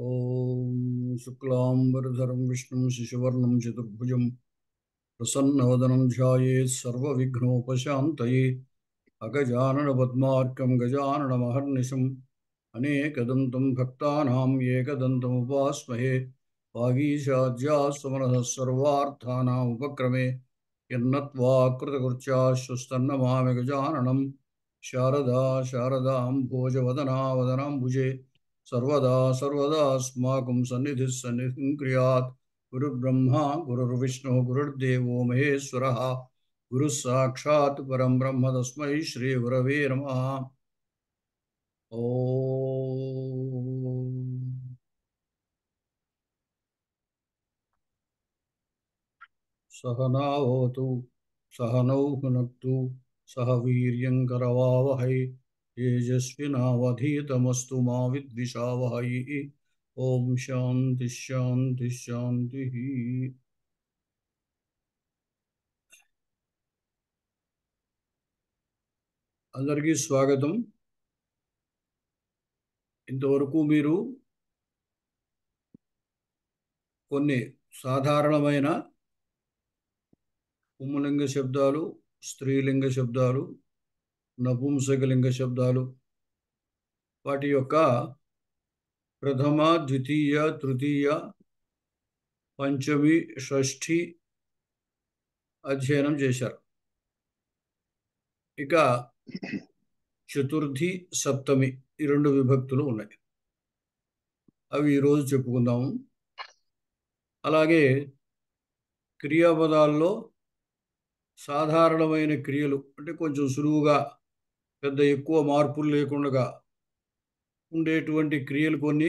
ఓం శుక్లాంబరధరం విష్ణుం శశివర్ణం చతుర్భుజం ప్రసన్నవదనం ధ్యాయేత్ సర్వవిఘ్నోపశాంతయే అగజానన పద్మార్కం గజాననమహర్నిశం అనేకదంతం భక్తానాం ఏకదంతముపాస్మహే వాగీశాద్యాస్వమనః సర్వార్థానాం ఉపక్రమే యన్నత్వా కృతకృత్యాశ్వస్తన్నమామి గజాననం శారదా శారదాం భోజవదనా వదనాంబుజే सर्वदा सर्वदास्माकं सन्निधिः सन्निधिं क्रियात् गुरुर्ब्रह्मा गुरुर्विष्णुः गुरुर्देवो महेश्वरः गुरुः साक्षात् परं ब्रह्म तस्मै श्रीगुरवे नमः। ॐ सहना भवतु सहनौ भुनक्तु सह वीर्यङ्करवावहै तेजस्विनावधीतमस्तु मा विद्विषावहै। ओम शांति शांति शांति। అందరికీ స్వాగతం. ఇంతవరకు మీరు కొన్ని సాధారణమైన పుంలింగ శబ్దాలు, స్త్రీలింగ శబ్దాలు, నపుంసకలింగ శబ్దాలు, వాటి యొక్క ప్రథమ, ద్వితీయ, తృతీయ, పంచమి, షష్ఠి అధ్యయనం చేశారు. ఇక చతుర్థి, సప్తమి ఈ రెండు విభక్తులు ఉన్నాయి. అవి ఈరోజు చెప్పుకుందాము. అలాగే క్రియాపదాల్లో సాధారణమైన క్రియలు అంటే కొంచెం సులువుగా పెద్ద ఎక్కువ మార్పులు లేకుండా ఉండేటువంటి క్రియలు కొన్ని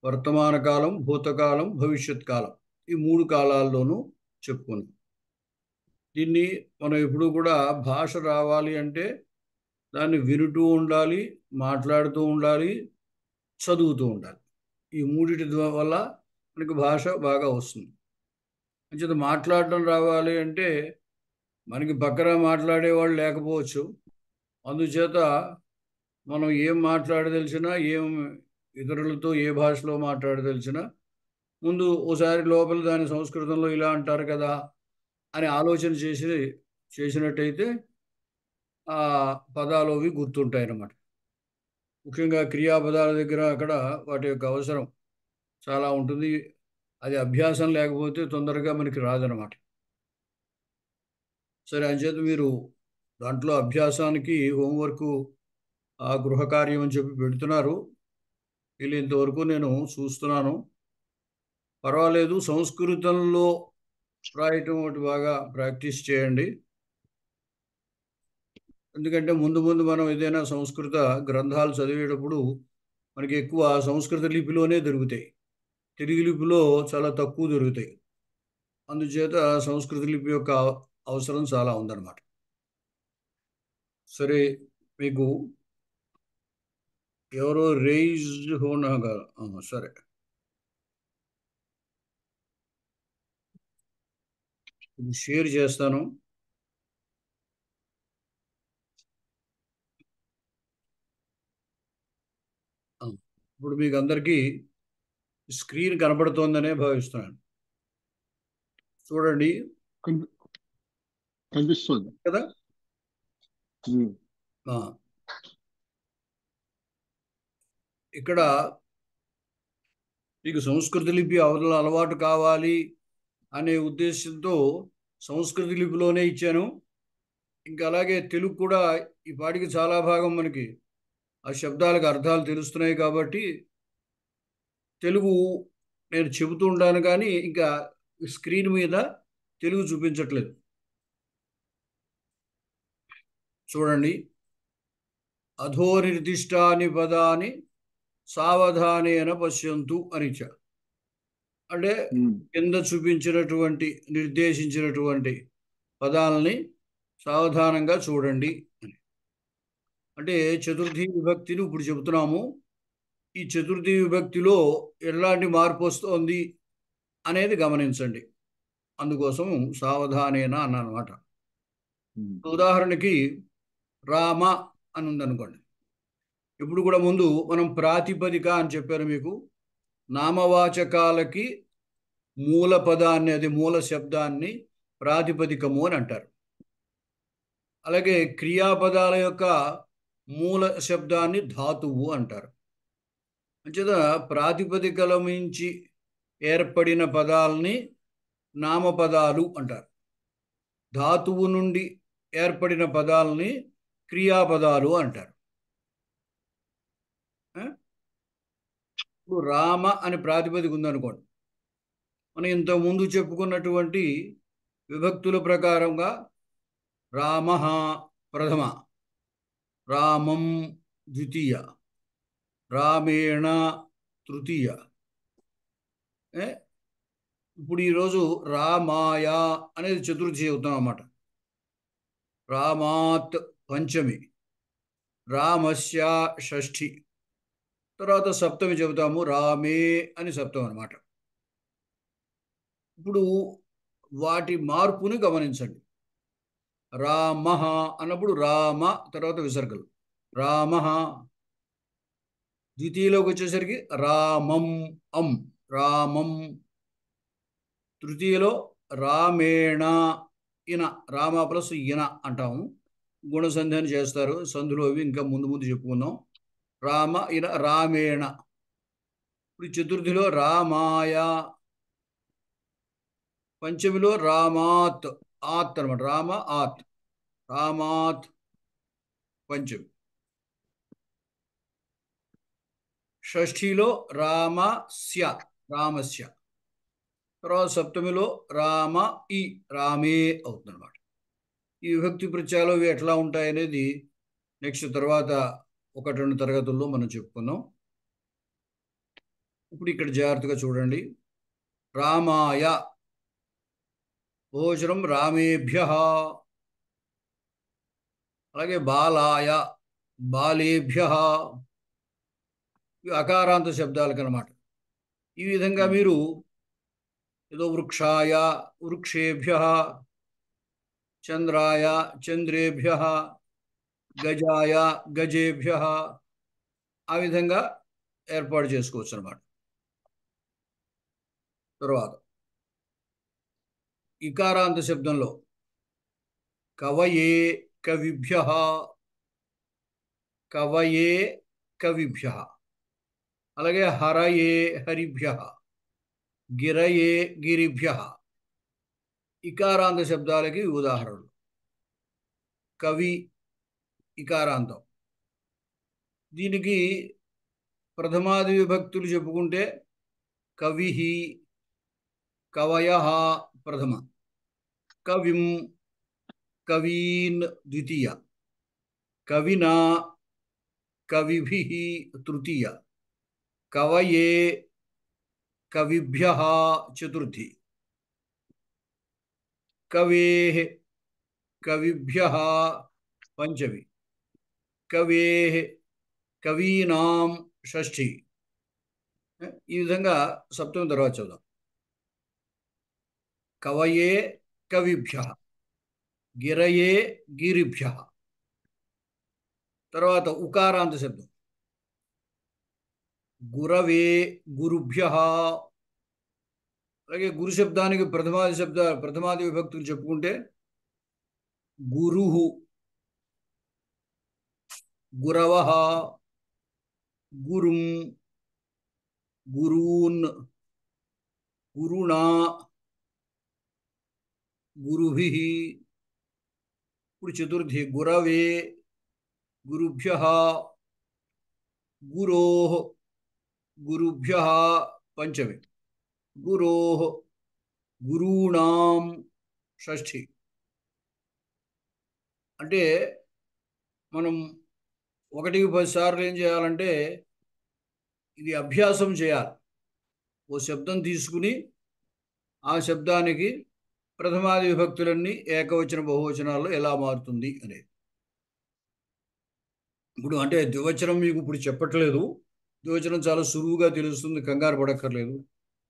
వర్తమాన కాలం, భూతకాలం, భవిష్యత్ కాలం ఈ మూడు కాలాల్లోనూ చెప్పుకున్నాం. దీన్ని మనం ఎప్పుడు కూడా భాష రావాలి అంటే దాన్ని వినుతూ ఉండాలి, మాట్లాడుతూ ఉండాలి, చదువుతూ ఉండాలి. ఈ మూడిటి వల్ల మనకి భాష బాగా వస్తుంది. అంచేత మాట్లాడటం రావాలి అంటే మనకి పక్కన మాట్లాడేవాళ్ళు లేకపోవచ్చు. అందుచేత మనం ఏం మాట్లాడదలిచినా, ఏం ఇతరులతో ఏ భాషలో మాట్లాడదలిచినా ముందు ఓసారి లోపల దాని సంస్కృతంలో ఇలా అంటారు కదా అని ఆలోచన చేసినట్టయితే ఆ పదాలు అవి గుర్తుంటాయి అన్నమాట. ముఖ్యంగా క్రియాపదాల దగ్గర అక్కడ వాటి యొక్క అవసరం చాలా ఉంటుంది. అది అభ్యాసం లేకపోతే తొందరగా మనకి రాదనమాట. సరే, అంచేత మీరు దాంట్లో అభ్యాసానికి హోంవర్క్ ఆ గృహ కార్యం అని చెప్పి పెడుతున్నారు. వీళ్ళు ఇంతవరకు నేను చూస్తున్నాను. పర్వాలేదు, సంస్కృతంలో రాయటం ఒకటి బాగా ప్రాక్టీస్ చేయండి. ఎందుకంటే ముందు ముందు మనం ఏదైనా సంస్కృత గ్రంథాలు చదివేటప్పుడు మనకి ఎక్కువ సంస్కృత లిపిలోనే దొరుకుతాయి. తెలుగు లిపిలో చాలా తక్కువ దొరుకుతాయి. అందుచేత సంస్కృత లిపి యొక్క అవసరం చాలా ఉందన్నమాట. సరే, మీకు ఎవరో రేజ్ హోనగా సరే, షేర్ చేస్తాను. ఇప్పుడు మీకు అందరికీ స్క్రీన్ కనపడుతోందనే భావిస్తున్నాను. చూడండి, కనిపిస్తుంది కదా? ఇక్కడ మీకు సంస్కృత లిపి అలవాటు కావాలి అనే ఉద్దేశంతో సంస్కృత లిపిలోనే ఇచ్చాను. ఇంకా అలాగే తెలుగు కూడా ఈ పాటికి చాలా భాగం మనకి ఆ శబ్దాలకు అర్థాలు తెలుస్తున్నాయి కాబట్టి తెలుగు నేను చెబుతూ ఉంటాను, కానీ ఇంకా స్క్రీన్ మీద తెలుగు చూపించట్లేదు. చూడండి, అధోనిర్దిష్టాని పదాని సావధానేన పశ్యంతు అని ఇచ్చాడు. అంటే కింద చూపించినటువంటి నిర్దేశించినటువంటి పదాలని సావధానంగా చూడండి అని. అంటే చతుర్థి విభక్తిని ఇప్పుడు చెబుతున్నాము. ఈ చతుర్థి విభక్తిలో ఎలాంటి మార్పు వస్తోంది అనేది గమనించండి. అందుకోసం సావధానేన అన్నమాట. ఉదాహరణకి రామ అని ఉందనుకోండి. ఇప్పుడు కూడా ముందు మనం ప్రాతిపదిక అని చెప్పారు మీకు. నామవాచకాలకి మూల పదాన్ని, అది మూల శబ్దాన్ని ప్రాతిపదికము అని అంటారు. అలాగే క్రియాపదాల యొక్క మూల శబ్దాన్ని ధాతువు అంటారు. అంచేత ప్రాతిపదికల మించి ఏర్పడిన పదాలని నామపదాలు అంటారు. ధాతువు నుండి ఏర్పడిన పదాలని క్రియాపదాలు అంటారు. ఇప్పుడు రామ అని ప్రాతిపదిక ఉందనుకోండి, మనం ఇంతకుముందు చెప్పుకున్నటువంటి విభక్తుల ప్రకారంగా రామ ప్రథమ, రామం ద్వితీయ, రామేణ తృతీయ. ఇప్పుడు ఈరోజు రామాయ అనేది చతుర్థి అవుతాం అన్నమాట. రామాత్ పంచమి, రామస్య షష్ఠి, తర్వాత సప్తమి చెబుతాము, రామే అని సప్తం అనమాట. ఇప్పుడు వాటి మార్పుని గమనించండి. రామ అన్నప్పుడు రామ తర్వాత విసర్గలు, రామ. ద్వితీయలోకి వచ్చేసరికి రామం అం, రామం. తృతీయలో రామేణ, ఇన, రామ ప్లస్ ఇన అంటాము. గుణసంధ్యాన్ని చేస్తారు, సంధులు అవి ఇంకా ముందు ముందు చెప్పుకుందాం. రామ ఇన రామేణ. ఇప్పుడు చతుర్థిలో రామాయ, పంచమిలో రామాత్, ఆత్ అనమాట, రామ ఆత్, రామాత్ పంచమి. షష్ఠిలో రామస్య, రామస్య. తర్వాత సప్తమిలో రామ ఈ, రామే అవుతుంది అనమాట. ఈ విభక్తి ప్రత్యయాలు ఇవి ఎట్లా ఉంటాయనేది నెక్స్ట్ తర్వాత 1-2 తరగతుల్లో మనం చెప్పుకుందాం. ఇప్పుడు ఇక్కడ జాగ్రత్తగా చూడండి. రామాయ భోజనం రామేభ్య. అలాగే బాలాయ, బాలేభ్య. అకారాంత శబ్దాలకు అనమాట. ఈ విధంగా మీరు ఏదో వృక్షాయ, వృక్షేభ్య, చంద్రాయ, చంద్రేభ్య, గజాయ, గజేభ్య, ఆ విధంగా ఏర్పాటు చేసుకోవచ్చు అనమాట. తర్వాత ఇకారాంత శబ్దంలో కవయే కవిభ్య, కవయే కవిభ్య. అలాగే హరయే హరిభ్య, గిరయే గిరిభ్య. ఇకారాంత శబ్దాలకి ఉదాహరణలు. కవి ఇకారాంతం. దీనికి ప్రథమాది విభక్తులు చెప్పుకుంటే కవి, కవయ ప్రథమ, కవిం, కవీన్ ద్వితీయ, కవినా, కవిభి తృతీయ, కవయే కవిభ్య చతుర్థి, కవే కవిభ్య పంచమి, కవే కవీనాం షష్ఠి. ఈ విధంగా సప్తమి తర్వాత చూద్దాం. కవయే కవిభ్య, గిరయే గిరిభ్య. తర్వాత ఉకారాంత శబ్దం గురవే గురుభ్య. అలాగే గురు శబ్దానికి ప్రథమాది విభక్తులు చెప్పుకుంటే గురు, గురవ, గురుం, గురూన్, గురుణా, గురుభి. ఇప్పుడు చతుర్థి గురవే గురుభ్య, గురో గురుభ్య పంచమి, గురో గురూణాం షష్ఠి. అంటే మనం 1-10 సార్లు ఏం చేయాలంటే ఇది అభ్యాసం చేయాలి. ఓ శబ్దం తీసుకుని ఆ శబ్దానికి ప్రథమాది విభక్తులన్నీ ఏకవచన బహువచనాల్లో ఎలా మారుతుంది అనేది. ఇప్పుడు అంటే ద్వివచనం మీకు ఇప్పుడు చెప్పట్లేదు. ద్వివచనం చాలా సులువుగా తెలుస్తుంది, కంగారు పడక్కర్లేదు.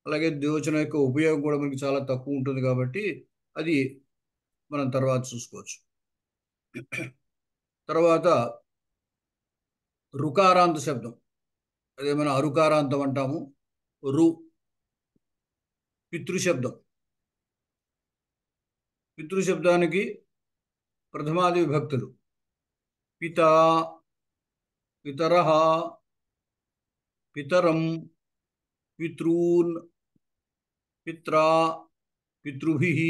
అలాగే ద్వివచనం యొక్క ఉపయోగం కూడా మనకి చాలా తక్కువ ఉంటుంది కాబట్టి అది మనం తర్వాత చూసుకోవచ్చు. తర్వాత రుకారాంత శబ్దం, అదే మనం అరుకారాంతం అంటాము. రు. పితృశబ్దం. పితృశబ్దానికి ప్రథమాది విభక్తులు పితా, పితరః, పితరం, పితॄన్, పిత్రా, పితృభిః.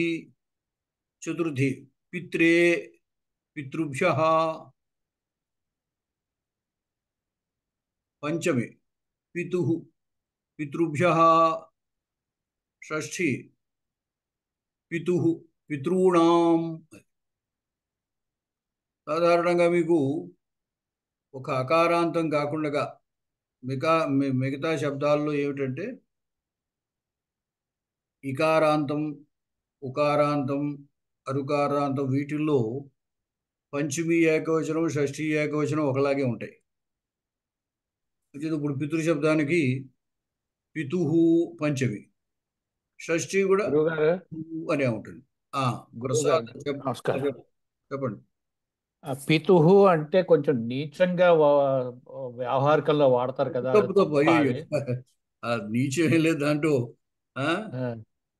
చతుర్థి పిత్రే, పితృభ్యః. పంచమి పితుః, పితృభ్యః. షష్ఠి పితుః, పితॄణాం. సాధారణంగా మీకు ఒక అకారాంతం కాకుండా మిగతా శబ్దాల్లో ఏమిటంటే ఇకారాంతం, ఉకారాంతం, అరుకారాంతం, వీటిల్లో పంచమి ఏకవచనం, షష్ఠి ఏకవచనం ఒకలాగే ఉంటాయి. ఇప్పుడు పితృశబ్దానికి పితుః పంచమి, షష్ఠి కూడా గురువుగారు అనే ఉంటుంది. గురువుగారు నమస్కారం. చెప్పండి. పితుహు అంటే కొంచెం నీచంగా వ్యవహారికల్లో వాడతారు కదా, తప్పు తప్పు. తప్ప అయ్యో, అది? నీచం ఏం లేదు దాంట్లో.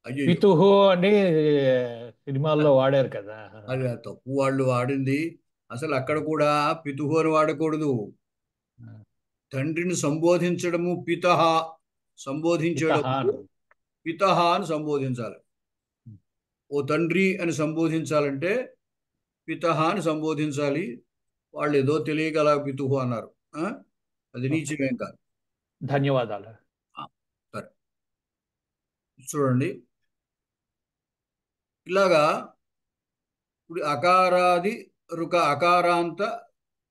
అయ్యో, పితుహు అని సినిమాల్లో వాడారు కదా. అది తప్పు వాళ్ళు వాడింది. అసలు అక్కడ కూడా పితుహు అని వాడకూడదు. తండ్రిని సంబోధించడము పితః, సంబోధించడము పితః అని సంబోధించాలి. ఓ తండ్రి అని సంబోధించాలంటే పితః అని సంబోధించాలి. వాళ్ళు ఏదో తెలియక అలా పితుహు అన్నారు. అది నీచమేం కాదు. ధన్యవాదాలు. సరే, చూడండి. ఇలాగా ఇప్పుడు అకారాది అకారాంత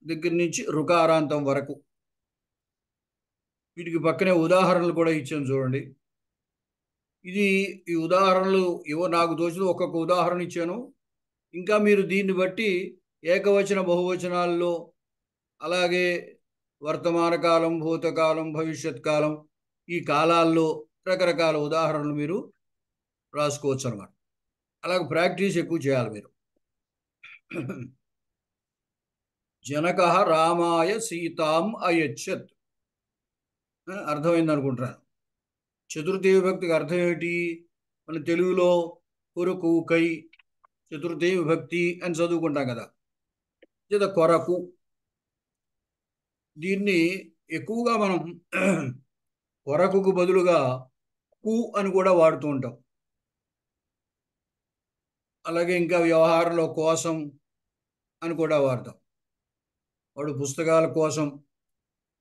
దగ్గర నుంచి రుకారాంతం వరకు వీటికి పక్కనే ఉదాహరణలు కూడా ఇచ్చాను చూడండి. ఈ ఉదాహరణలు ఏవో నాకు తోచిన ఒక్కొక్క ఉదాహరణ ఇచ్చాను. ఇంకా మీరు దీన్ని బట్టి ఏకవచన బహువచనాల్లో, అలాగే వర్తమాన కాలం, భూతకాలం, భవిష్యత్ కాలం, ఈ కాలాల్లో రకరకాల ఉదాహరణలు మీరు రాసుకోవచ్చు అన్నమాట. అలాగే ప్రాక్టీస్ ఎక్కువ చేయాలి మీరు. జనకః రామాయ సీతాం అయచ్చత్. అర్థమైంది అనుకుంటున్నాను. చతుర్థి విభక్తికి అర్థం ఏమిటి? మన తెలుగులో కొరకు, కై, చతుర్థి విభక్తి అని చదువుకుంటాం కదా. లేదా కొరకు. దీన్ని ఎక్కువగా మనం కొరకుకు బదులుగా కు అని కూడా వాడుతూ ఉంటాం. అలాగే ఇంకా వ్యవహారంలో కోసం అని కూడా వాడతాం. వాడు పుస్తకాల కోసం,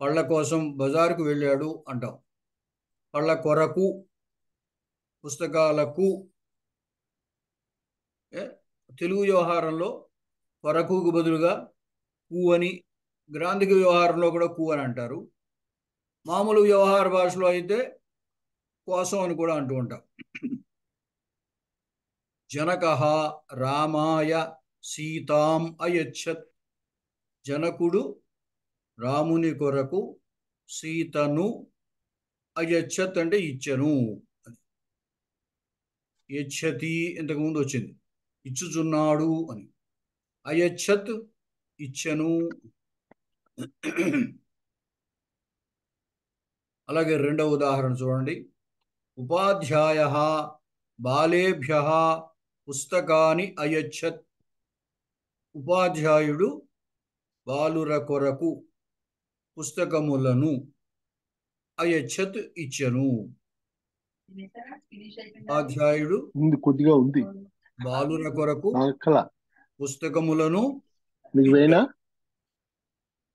పళ్ళ కోసం బజారుకు వెళ్ళాడు అంటాం. పళ్ళ కొరకు, పుస్తకాలకు. తెలుగు వ్యవహారంలో కొరకుకు బదులుగా కు అని, గ్రాంధిక వ్యవహారంలో కూడా కు అని అంటారు. మామూలు వ్యవహార భాషలో అయితే కోసం అని కూడా అంటూ ఉంటాం. జనకః రామాయ సీతాం అయచ్చత్. జనకుడు రాముని కొరకు సీతను అయచ్చత్ అంటే ఇచ్చెను. యచ్చతి ఇంతకుముందు వచ్చింది, ఇచ్చుచున్నాడు అని. అయచ్చత్ ఇచ్చెను. అలాగే రెండవ ఉదాహరణ చూడండి. ఉపాధ్యాయః బాలేభ్యః పుస్తకాని అయచ్చత్. ఉపాధ్యాయుడు బాలుర కొరకు పుస్తకములను అయచ్చత్ ఇచ్చెను. ఉపాధ్యాయుడు కొద్దిగా ఉంది బాలుర కొరకు పుస్తకములను.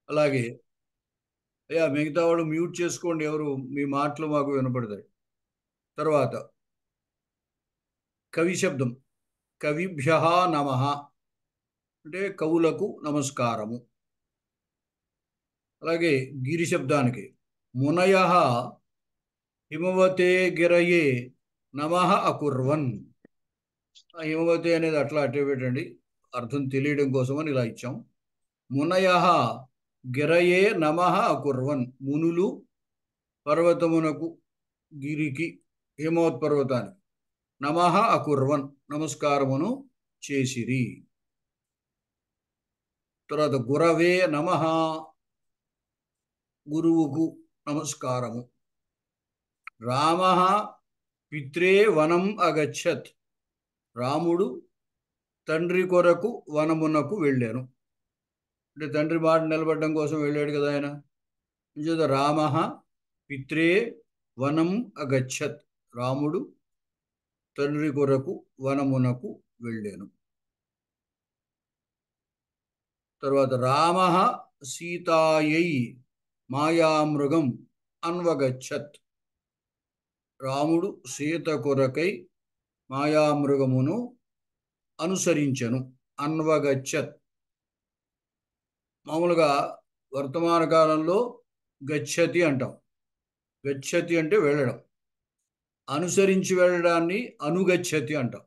అలాగే మిగతా వాడు మ్యూట్ చేసుకోండి, ఎవరు మీ మాటలు మాకు వినపడతాయి. తర్వాత కవి శబ్దం. కవిభ్యః నమః అంటే కవులకు నమస్కారము. అలాగే గిరి శబ్దానికి మునయః హిమవతే గిరయే నమః అకుర్వన్. హిమవతి అనేది అట్లా అట్టే పెట్టండి, అర్థం తెలియడం కోసం అని ఇలా ఇచ్చాం. మునయః గిరయే నమః అకుర్వన్. మునులు పర్వతమునకు, గిరికి, హిమవత్ పర్వతానికి నమః అకుర్వన్ నమస్కారమును చేసిరి. తర్వాత గురవే నమః. గురువుకు నమస్కారము. రామ పిత్రే వనం అగచ్చత్. రాముడు తండ్రి కొరకు వనమునకు వెళ్ళాను. అంటే తండ్రి మాట నిలబడడం కోసం వెళ్ళాడు కదా ఆయన. రామ పిత్రే వనం అగచ్చత్. రాముడు తండ్రి కొరకు వనమునకు వెళ్ళాను. తర్వాత రామ సీతాయై మాయామృగం అన్వగచ్చత్. రాముడు సీత కొరకై మాయామృగమును అనుసరించను. అన్వగచ్చత్ మామూలుగా వర్తమాన కాలంలో గచ్చతి అంటాం. గచ్చతి అంటే వెళ్ళడం. అనుసరించి వెళ్ళడాన్ని అనుగచ్చతి అంటాం.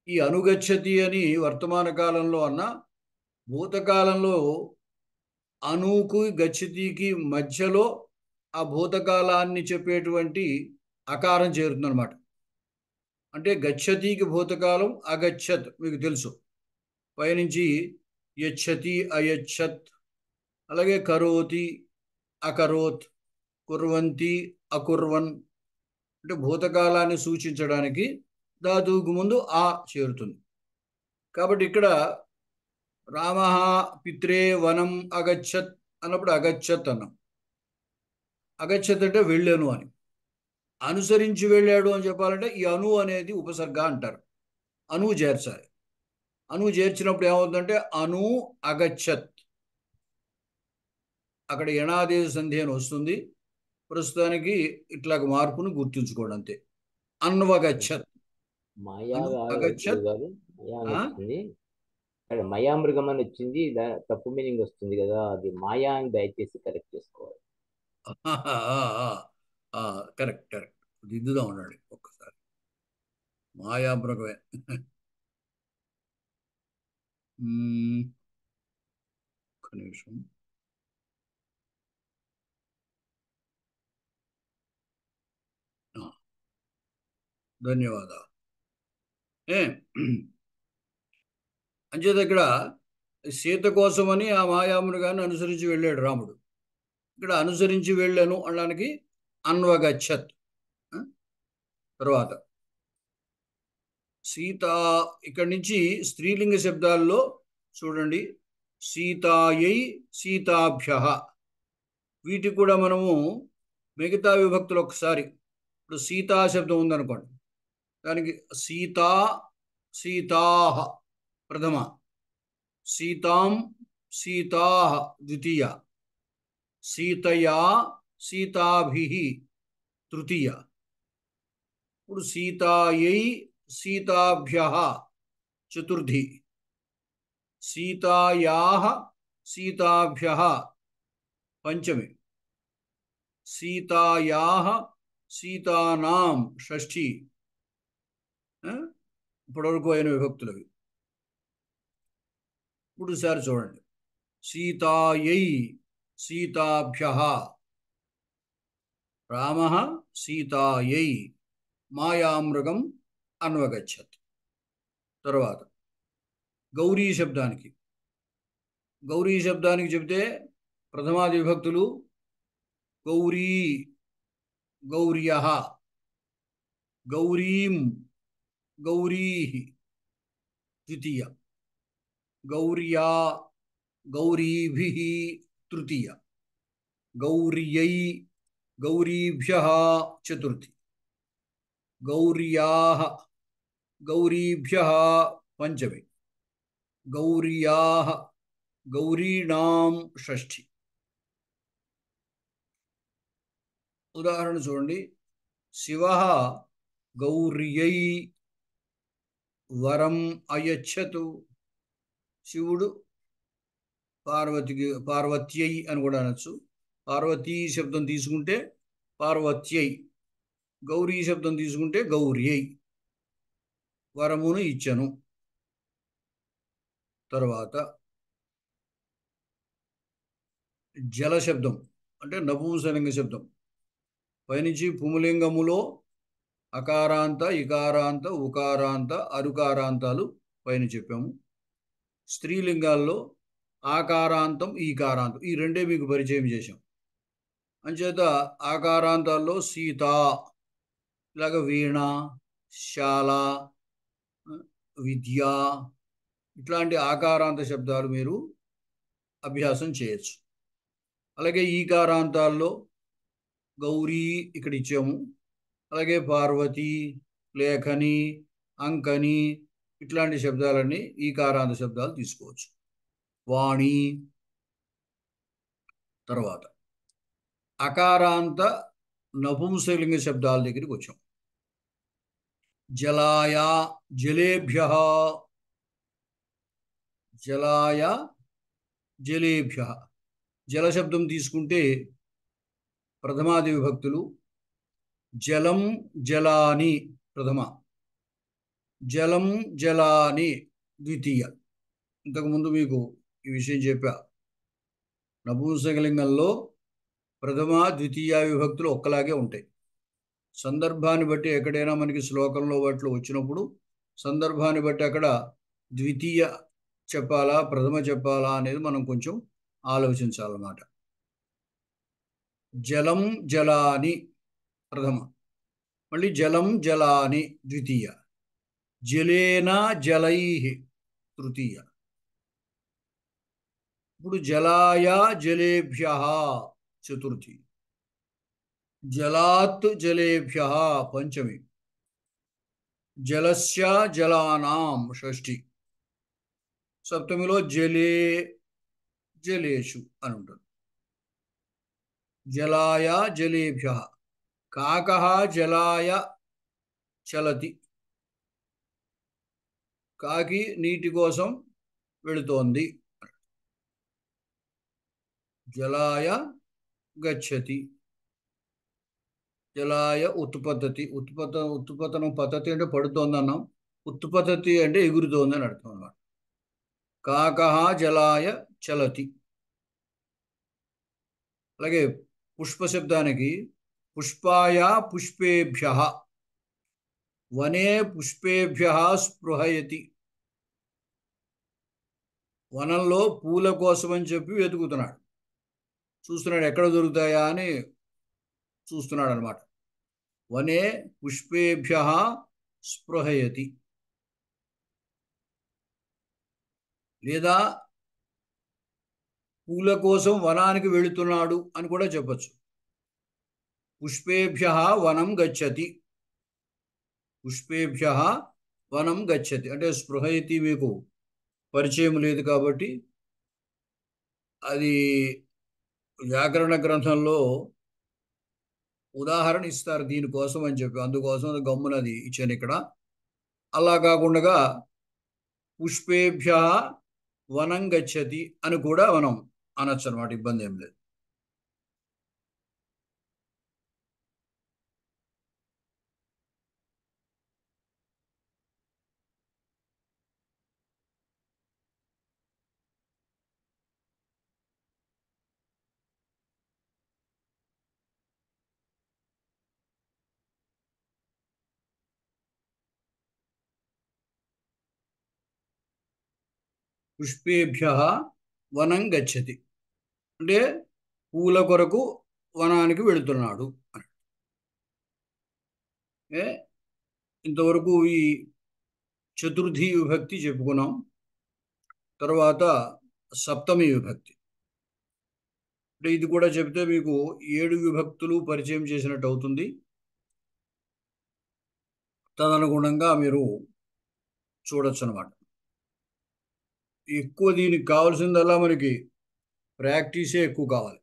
ఈ అనుగచ్చతి అని వర్తమాన కాలంలో అన్న, భూతకాలంలో అనుకు గచ్చతికి మధ్యలో ఆ భూతకాలాన్ని చెప్పేటువంటి అకారం చేరుతుందన్నమాట. అంటే గచ్చతికి భూతకాలం అగచ్చత్ మీకు తెలుసు. పైనుంచి యచ్చతి అయచ్చత్, అలాగే కరోతి అకరోత్, కుర్వంతి అకుర్వన్. అంటే భూతకాలాన్ని సూచించడానికి ధాతువుకు ముందు ఆ చేరుతుంది. కాబట్టి ఇక్కడ రామ పిత్రే వనం అగచ్చత్ అన్నప్పుడు అగచ్చత్ అన్నాం. అగచ్చత్ అంటే వెళ్ళాను అని. అనుసరించి వెళ్ళాడు అని చెప్పాలంటే ఈ అను అనేది ఉపసర్గ అంటారు. అను చేర్చాలి. అను చేర్చినప్పుడు ఏమవుతుందంటే అను అగచ్చత్. అక్కడ యణాదేశ సంధి అని వస్తుంది. ప్రస్తుతానికి ఇట్లాగ మార్పును గుర్తుంచుకోండి అంతే. అన్వగచ్చత్, మాయా అను గారు అగచ్చత్. గారు మాయా అని వచ్చింది. ఇక్కడ మయామృగం అని వచ్చింది. తప్పు మీనింగ్ వస్తుంది కదా, అది మాయా అని దయచేసి కరెక్ట్ చేసుకోవాలి. Correct correct. దిద్దుదా ఉండండి ఒక్కసారి. మాయామృగమే. ఒక్క నిమిషం. ధన్యవాదాలు. అంచేత ఇక్కడ సీత కోసమని ఆ మాయామృగాన్ని అనుసరించి వెళ్ళాడు రాముడు. ఇక్కడ అనుసరించి వెళ్ళాను అనడానికి అన్వగచ్చత్. తర్వాత సీత, ఇక్కడి నుంచి స్త్రీలింగ శబ్దాల్లో చూడండి. సీతాయై సీతాభ్య. వీటికి కూడా మనము మిగతా విభక్తులు ఒకసారి, ఇప్పుడు సీతా శబ్దం ఉందనుకోండి, దానికి సీతా సీతాః ప్రథమ, సీతాం సీతాః ద్వితీయ, సీతయా సీతాభిః తృతీయ. ఇప్పుడు సీతాయై సీతాభ్యః చతుర్థి, సీతాయాః సీతాభ్యః పంచమి, సీతాయాః సీతానాం షష్ఠి. ఇప్పటివరకు అయిన విభక్తులు అవి. ఇప్పుడు సారి చూడండి. సీతాయై సీతాభ్యః, రామః సీతాయై మాయామృగం అన్వగచ్చత్. తర్వాత గౌరీ శబ్దానికి, గౌరీ శబ్దానికి చెబితే ప్రథమాది విభక్తులు గౌరీ, గౌర్యః, గౌరీం, గౌరీః ద్వితీయ, గౌర్యా గౌరీభిః తృతీయ, గౌర్యై గౌరీభ్యః చతుర్థి, గౌర్యాః గౌరీభ్యః పంచమి, గౌర్యాః గౌరీణాం షష్ఠి. ఉదాహరణ చూడండి. శివః గౌర్యై వరం అయచ్చతు. శివుడు పార్వత్యై అని కూడా అనొచ్చు. పార్వతీ శబ్దం తీసుకుంటే పార్వత్యై, గౌరీ శబ్దం తీసుకుంటే గౌర్యై, వరమును ఇచ్చను. తర్వాత జల శబ్దం అంటే నపుంసలింగ శబ్దం. పైనుంచి పుంలింగములో అకారాంత ఇకారాంత ఉకారాంత అరుకారాంతాలు పైన చెప్పాము. స్త్రీలింగాల్లో ఆకారాంతం, ఈకారాంతం ఈ రెండే మీకు పరిచయం చేశాం. అంచేత ఆకారాంతాల్లో సీత, ఇలాగ వీణ, శాల, విద్య ఇట్లాంటి ఆకారాంత శబ్దాలు మీరు అభ్యాసం చేయొచ్చు. అలాగే ఈకారాంతాల్లో గౌరీ ఇక్కడ ఇచ్చాము, అలాగే పార్వతి, లేఖని, అంకని ఇట్లాంటి శబ్దాలన్నీ ఈకారాంత శబ్దాలు తీసుకోవచ్చు. వాణి. తర్వాత అకారాంత నపుంసకలింగ శబ్దాల దగ్గరికి వచ్చాం. జలాయ, జలేభ్య, జలాయ, జలేభ్య. జల శబ్దం తీసుకుంటే ప్రథమాది విభక్తులు. జలం, జలాని ప్రథమ, జలం, జలాని ద్వితీయ. ఇంతకుముందు మీకు ఈ విషయం చెప్పా. నపుంసకలింగంలో ప్రథమ, ద్వితీయ విభక్తులు ఒక్కలాగే ఉంటాయి. సందర్భాన్ని బట్టి ఎక్కడైనా మనకి శ్లోకంలో వాటిలో వచ్చినప్పుడు సందర్భాన్ని బట్టి అక్కడ ద్వితీయ చెప్పాలా, ప్రథమ చెప్పాలా అనేది మనం కొంచెం ఆలోచించాలన్నమాట. జలం, జలాని ప్రథమ, మళ్ళీ జలం, జలాని ద్వితీయ, జలేన, జలై తృతీయ. ఇప్పుడు జలాయ, జలేభ్య చతుర్థి, జలాత్, జలేభ్య పంచమి, జలస్య, జలానాం షష్ఠి, సప్తమిలో జలే, జలేషు అని ఉంటుంది. జలాయ, జలేభ్య. కాకః జలాయ చలతి, కాకి నీటి కోసం వెళుతోంది. జలాయ గచ్చతి, జలాయ ఉత్పతతి. ఉత్పతనం పతతి అంటే పడుతోంది అన్నాం, ఉత్పతతి అంటే ఎగురుతోంది అని అర్థం అన్నమాట. కాకః జలాయ చలతి. అలాగే పుష్పశబ్దానికి పుష్పాయ, పుష్పేభ్య, వనే పుష్పేభ్య స్పృహయతి. వనంలో పూల కోసం అని చెప్పి వెతుకుతున్నాడు, చూస్తున్నాడు ఎక్కడ దొరుకుతాయా అని చూస్తున్నాడు అనమాట. వనే పుష్పేభ్య స్పృహయతి. లేదా పూల కోసం వనానికి వెళుతున్నాడు అని కూడా చెప్పచ్చు. పుష్పేభ్య వనం గచ్చతి, పుష్పేభ్య వనం గచ్చతి అంటే స్పృహయతి మీకు పరిచయం లేదు కాబట్టి అది వ్యాకరణ గ్రంథంలో ఉదాహరణ ఇస్తారు దీనికోసం అని చెప్పి, అందుకోసం గమ్మునది ఇచ్చాను ఇక్కడ. అలా కాకుండా పుష్పేభ్య వనం గచ్చతి అని కూడా మనం అనొచ్చు అనమాట, ఇబ్బంది ఏం లేదు. పుష్పేభ్య వనం గచ్చతి అంటే పూల కొరకు వనానికి వెళుతున్నాడు అని. ఇంతవరకు ఈ చతుర్థి విభక్తి చెప్పుకున్నాం. తర్వాత సప్తమి విభక్తి అంటే ఇది కూడా చెప్తే మీకు 7 విభక్తులు పరిచయం చేసినట్టు అవుతుంది. తదనుగుణంగా మీరు చూడొచ్చు అనమాట. ఎక్కువ దీనికి కావాల్సిందల్లా మనకి ప్రాక్టీసే ఎక్కువ కావాలి.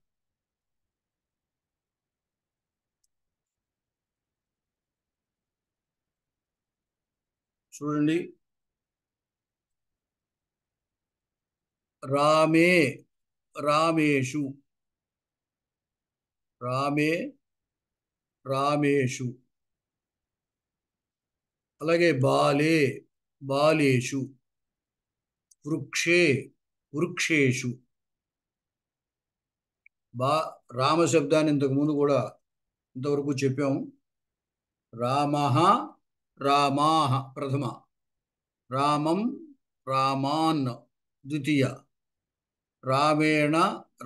చూడండి, రామే, రామేషు, రామే, రామేషు. అలాగే బాలే, బాలేషు, వృక్షే, వృక్షేషు. రామ శబ్దాన్ని ఇంతకుముందు కూడా ఇంతవరకు చెప్పాము. రామః, రామాః ప్రథమ, రామం, రామాన్ ద్వితీయ, రామేణ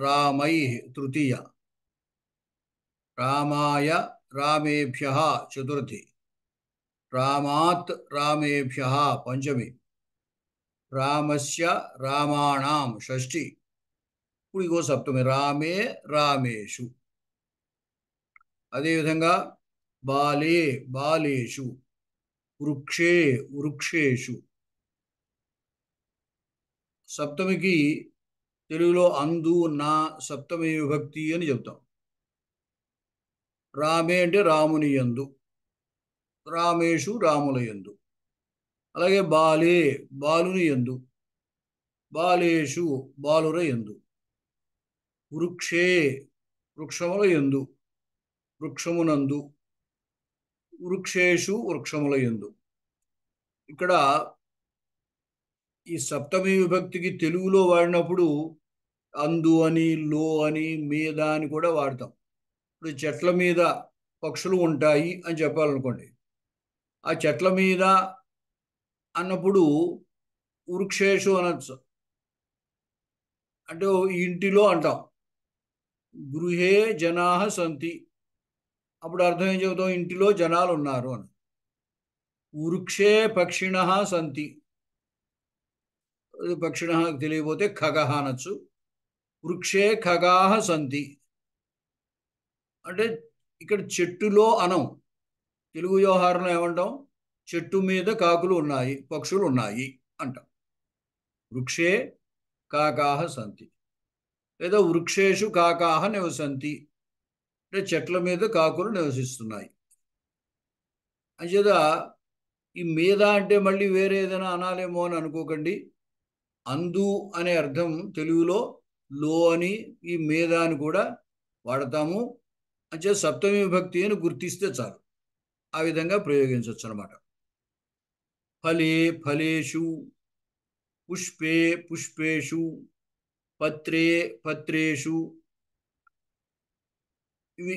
రామై తృతీయ, రామాయ రామేభ్యః చతుర్థి, రామాత్ రామేభ్యః పంచమి, రామస్య రామాణం షష్ఠి. ఇప్పుడు ఇగో సప్తమి, రామే రామేషు. అదేవిధంగా బాలే బాలేషు, వృక్షే వృక్షేషు. సప్తమికి తెలుగులో అందు నా సప్తమి విభక్తి అని చెప్తాం. రామే అంటే రాముని యందు, రామేషు రాముల యందు. అలాగే బాలే బాలుని యందు, బాలేషు బాలుర యందు. వృక్షే వృక్షముల యందు, వృక్షమునందు. వృక్షేషు వృక్షముల యందు. ఇక్కడ ఈ సప్తమి విభక్తికి తెలుగులో వాడినప్పుడు అందు అని, లో అని, మీద అని కూడా వాడతాం. ఇప్పుడు చెట్ల మీద పక్షులు ఉంటాయి అని చెప్పాలనుకోండి, ఆ చెట్ల మీద అన్నప్పుడు వృక్షేషు అనొచ్చు. అంటే ఇంటిలో అంటాం. గృహే జనా సంతి, అప్పుడు అర్థం ఏం చెబుతాం? ఇంటిలో జనాలు ఉన్నారు అని. వృక్షే పక్షిణ సంతి, పక్షిణ తెలియకపోతే ఖగ అనొచ్చు. వృక్షే ఖగా సంతి అంటే ఇక్కడ చెట్టులో అనం. తెలుగు వ్యవహారంలో ఏమంటాం? చెట్టు మీద కాకులు ఉన్నాయి, పక్షులు ఉన్నాయి అంటాం. వృక్షే కాకాహ సంతి, లేదా వృక్షేషు కాకాహ నివసంతి అంటే చెట్ల మీద కాకులు నివసిస్తున్నాయి. అంచేత ఈ మీద అంటే మళ్ళీ వేరే ఏదైనా అనాలేమో అని అనుకోకండి. అందు అనే అర్థం తెలుగులో లో అని, ఈ మీద అని కూడా వాడతాము. అంచేత సప్తమి విభక్తి అని గుర్తిస్తే చాలు, ఆ విధంగా ప్రయోగించవచ్చు అనమాట. ఫలే ఫలేషు, పుష్పే పుష్పేషు, పత్రే పత్రేషు. ఇవి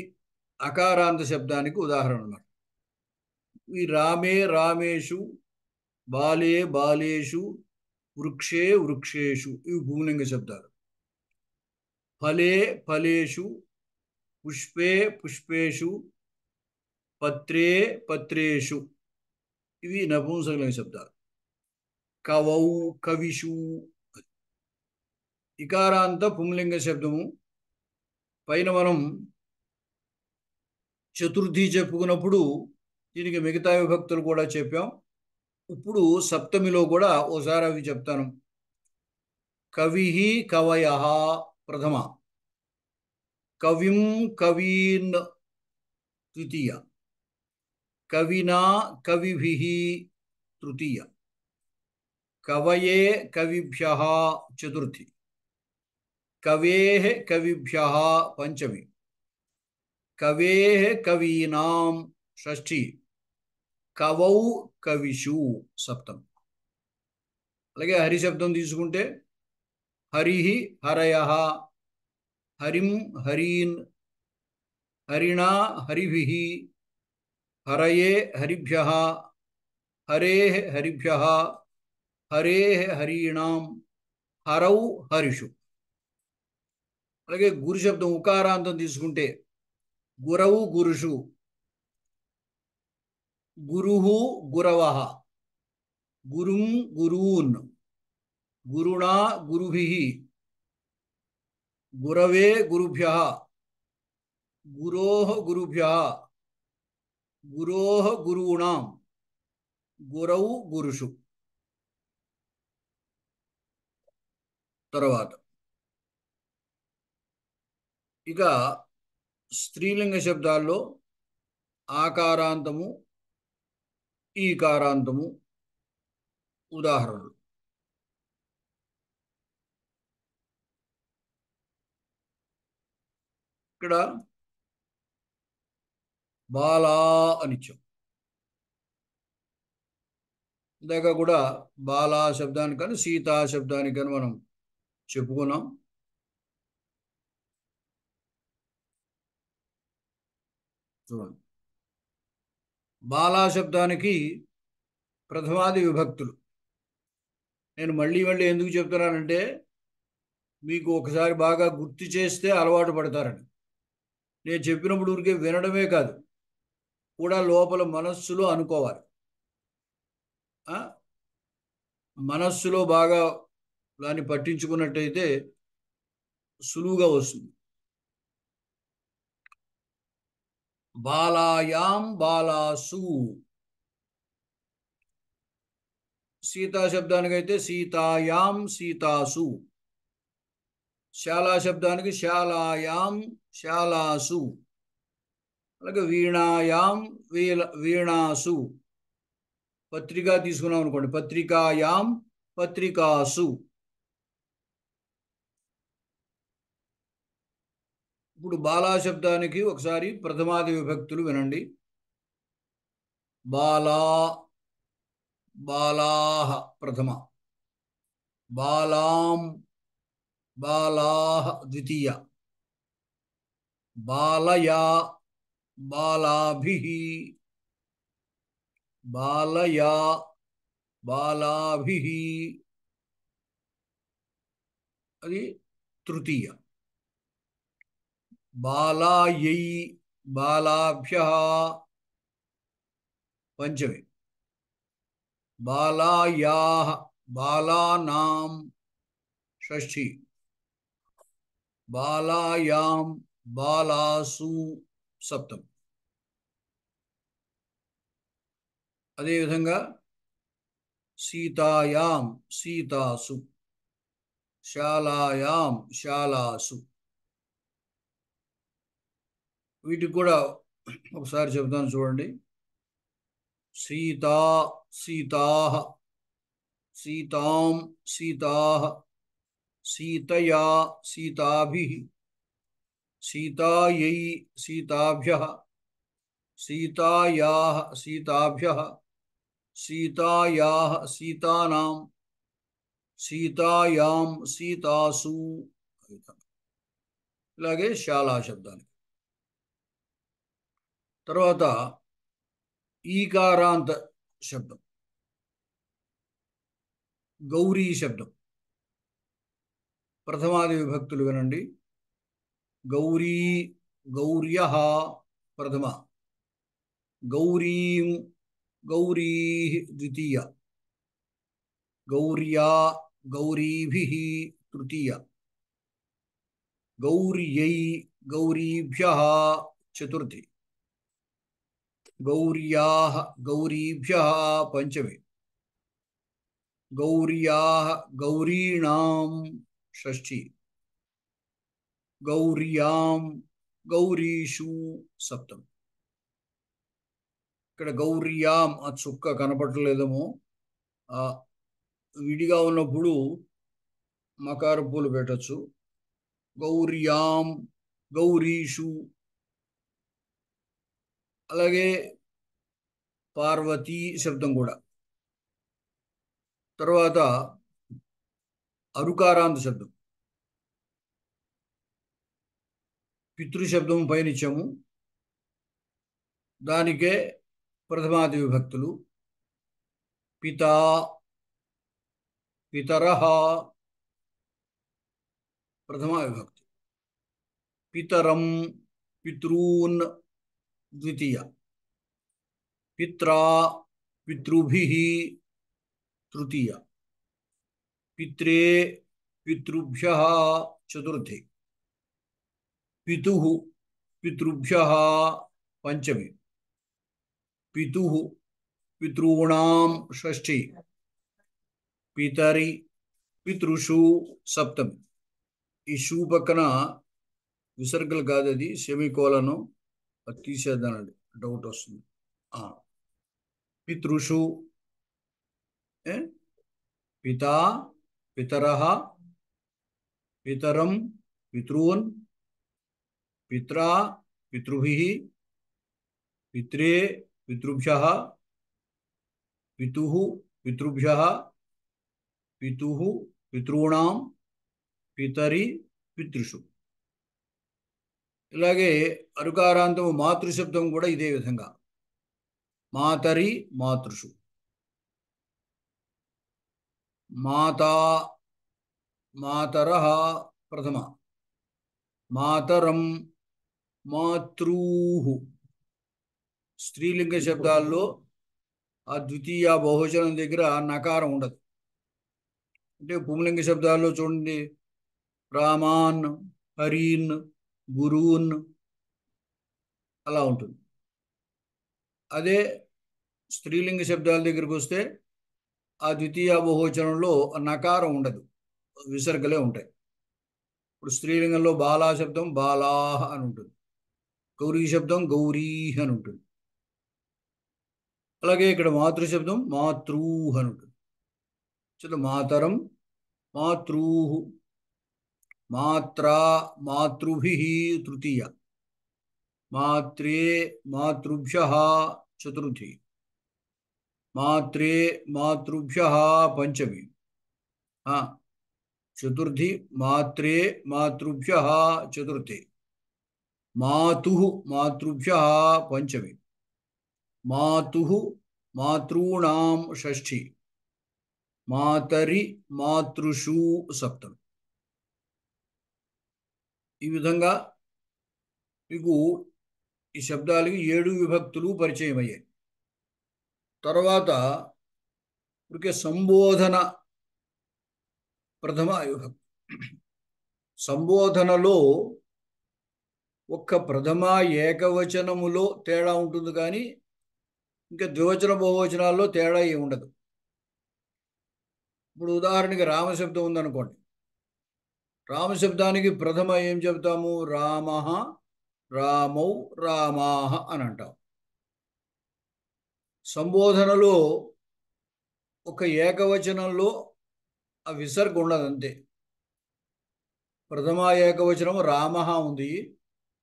అకారాంత శబ్దానికి ఉదాహరణ అన్నమాట. ఈ రామే రామేషు, బాలే బాలేషు, వృక్షే వృక్షేషు ఇవి భూలింగ శబ్దాలు. ఫలే ఫలేషు, పుష్పే పుష్పేషు, పత్రే పత్రేషు ఇవి నపుంసకలింగ శబ్దాలు. కవౌ కవిషు ఇకారాంత పుంలింగ శబ్దము. పైన మనం చతుర్థి చెప్పుకున్నప్పుడు దీనికి మిగతా విభక్తులు కూడా చెప్పాం. ఇప్పుడు సప్తమిలో కూడా ఓసారి అవి చెప్తాను. కవిః కవయః ప్రథమ, కవిం కవీన్ ద్వితీయ, కవినా కవిభిః తృతీయ, కవయే కవిభ్యః చతుర్థి, కవేః కవిభ్యః పంచమి, కవేః కవీనాం షష్ఠి, కవౌ కవిషు సప్తం. అలాగే హరి శబ్దం తీసుకుంటే హరిః హరయః, హరిం హరీన్, హరిణా హరిభిః, హరయే హరిభ్యః, హరేః హరిభ్యః, హరేః హరీణాం, హరౌ హరిషు. అలాగే గురు శబ్దం ఉకారాంతం తీసుకుంటే గురౌ గురుషు, గురుః గురవః, గురుం గురూన్, గురుణా గురుభిః, గురవే గురుభ్యః, గురోః గురుభ్యః, గురోః గురూణాం, గురౌ గురుషు. తర్వాత ఇక స్త్రీలింగ శబ్దాల్లో ఆకారాంతము, ఈకారాంతము ఉదాహరణలు. ఇక్కడ బాలా అనిచ్చాం. ఇందాక కూడా బాలా శబ్దానికని సీతా శబ్దానికని మనం చెప్పుకున్నాం. చూడండి, బాలా శబ్దానికి ప్రథమాది విభక్తులు. నేను మళ్ళీ మళ్ళీ ఎందుకు చెప్తున్నానంటే మీకు ఒకసారి బాగా గుర్తు చేస్తే అలవాటు పడతారని. నేను చెప్పినప్పుడు ఊరికే వినడమే కాదు, కూడా లోపల మనస్సులో అనుకోవాలి. మనస్సులో బాగా దాన్ని పట్టించుకున్నట్టయితే సులువుగా వస్తుంది. బాలాయాం బాలాసు. సీతా శబ్దానికైతే సీతాయాం సీతాసు. శాలా శబ్దానికి శాలాయాం శాలాసు. అలాగే వీణాయాం వీణాసు. పత్రిక తీసుకున్నాం అనుకోండి, పత్రికాయాం పత్రికాసు. ఇప్పుడు బాలా శబ్దానికి ఒకసారి ప్రథమాది విభక్తులు వినండి. బాలా బాలాహ ప్రథమ, బాలాం బాలాహ ద్వితీయ, బాలయా బాలాభిః, బాలయా బాలాభిః, అది తృతీయ. బాలాయై బాలాభ్యః పంచమి. బాలాయాః బాలానాం షష్ఠి. బాలాయాం బాలాసు సప్తం. అదేవిధంగా సీతాయాం సీతాసు, శాలాయాం శాలాసు. వీటికి కూడా ఒకసారి చెబుతాను చూడండి. సీతా సీతాః, సీతాం సీతాః, సీతయా సీతాభిః, సీతాయై సీతాభ్యః, సీతాయాః సీతాభ్యః, సీతాయాః సీతానాం, సీతాయాం సీతాసు. ఇలాగే శాలా శబ్దానికి. తర్వాత ఈకారాంత శబ్దం, గౌరీ శబ్దం. ప్రథమాది విభక్తులు వినండి. గౌరీ గౌర్యః ప్రథమ, గౌరీం గౌరీః ద్వితీయ, గౌర్యా గౌరీభిః తృతీయ, గౌర్యై గౌరీభ్యః చతుర్థి, గౌర్యాః గౌరీభ్యః పంచమి, గౌర్యాః గౌరీణాం షష్ఠి, గౌర్యాం గౌరీషు సప్తం. ఇక్కడ గౌర్యాం ఆ చుక్క కనపడలేదేమో, విడిగా ఉన్నప్పుడు మకార పూలు పెట్టచ్చు. గౌర్యాం గౌరీషు. అలాగే పార్వతీ శబ్దం కూడా. తర్వాత అరుకారాంత శబ్దం, పితృశబ్దం పైన ఇచ్చాము, దానికే ప్రథమాది విభక్తులు. పితా పితరః ప్రథమ విభక్తి, పితరం పితॄన్ ద్వితీయ, పిత్రా పితృభిః తృతీయ, పిత్రే పితృభ్యః చతుర్థి, పితుః పితృభ్యః పంచమి, పితుః పితॄణాం షష్ఠి, పితరి పితృషు సప్తమి. ఈ షూ పక్కన విసర్గలు కాదు, అది సెమికోలను, అది తీసేద్దానండి, డౌట్ వస్తుంది. పితృషు, పితా పితరః, పితరం పితॄన్, పిత్రా పితృభిః, పిత్రే పితృభ్యః, పితుః పితృభ్యః, పితుః పితॄణాం, పితరి పితృషు. ఇలాగే అరుకారాంతము మాతృశబ్దం కూడా ఇదే విధంగా, మాతరి మాతృషు, మాతా మాతరః ప్రథమ. మాతరం, మాతృహు. స్త్రీలింగ శబ్దాల్లో ఆ ద్వితీయ బహువచనం దగ్గర నకారం ఉండదు. అంటే పుంలింగ శబ్దాల్లో చూడండి, రామాన్, హరీన్, గురూన్ అలా ఉంటుంది. అదే స్త్రీలింగ శబ్దాల దగ్గరికి వస్తే ఆ ద్వితీయ బహువచనంలో నకారం ఉండదు, విసర్గలే ఉంటాయి. ఇప్పుడు స్త్రీలింగంలో బాలా శబ్దం బాలాహ అని ఉంటుంది, గౌరీ శబ్దం గౌరీ అని ఉంటుంది. అలాగే ఇక్కడ మాతృ శబ్దం మాతృహ అని ఉంటుంది. మాతరం, మాతృహు, మాత్రా, మాతృభిః తృతీయ, మాత్రే, మాతృభ్యః చతుర్థి, మాత్రే, మాతృభ్యః పంచమి. చతుర్థి మాత్రే, మాతృభ్యః చతుర్థి, మాతుః, మాతృభ్యః పంచమి, మాతుః, మాతॄణాం షష్ఠి, మాతరి, మాతృషు సప్తమి. ఈ విధంగా మీకు ఈ శబ్దాలకి 7 విభక్తులు పరిచయం అయ్యాయి. తర్వాత ఇప్పటికే సంబోధన ప్రథమ విభక్తి. సంబోధనలో ఒక్క ప్రథమ ఏకవచనములో తేడా ఉంటుంది, కానీ ఇంకా ద్వివచన బహువచనాల్లో తేడా ఏమి ఉండదు. ఇప్పుడు ఉదాహరణకి రామశబ్దం ఉందనుకోండి, రామశబ్దానికి ప్రథమ ఏం చెప్తాము? రామః, రామౌ, రామాః అని అంటాం. సంబోధనలో ఒక ఏకవచనంలో ఆ విసర్గ ఉండదు, అంతే. ప్రథమ ఏకవచనం రామః ఉంది,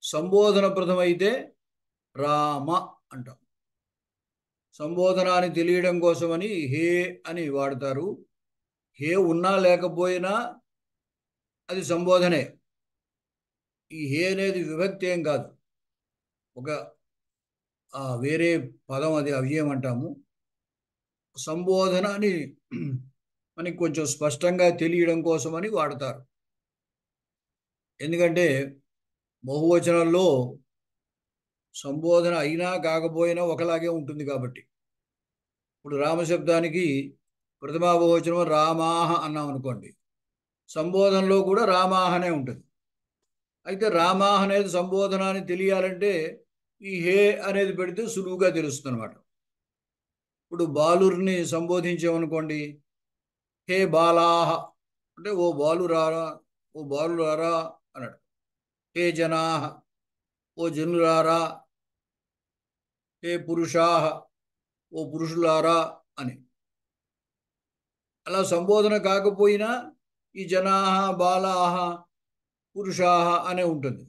సంబోధన ప్రథమ అయితే రామ అంటాం. సంబోధన అని తెలియడం కోసమని హే అని వాడతారు. హే ఉన్నా లేకపోయినా అది సంబోధనే. ఈ హే అనేది విభక్తి ఏం కాదు, ఒక వేరే పదం, అది అవ్యయం అంటాము. సంబోధన అని మనకి కొంచెం స్పష్టంగా తెలియడం కోసమని వాడతారు. ఎందుకంటే బహువచనంలో సంబోధన అయినా కాకపోయినా ఒకలాగే ఉంటుంది కాబట్టి. ఇప్పుడు రామశబ్దానికి ప్రథమా బహువచనం రామాహ అన్నాం అనుకోండి, సంబోధనలో కూడా రామాహనే ఉంటుంది. అయితే రామాహ అనేది సంబోధన అని తెలియాలంటే ఈ హే అనేది పెడితే సులువుగా తెలుస్తుంది అనమాట. ఇప్పుడు బాలుర్ని సంబోధించామనుకోండి, హే బాలాహ అంటే ఓ బాలురారా, ఓ బాలురారా అన్నాడు. హే జనాహ, ఓ జనులారా. హే పురుషాహ, ఓ పురుషులారా అని. అలా సంబోధన కాకపోయినా ఈ జనాహ, బాలాహ, పురుషాహ అనే ఉంటుంది.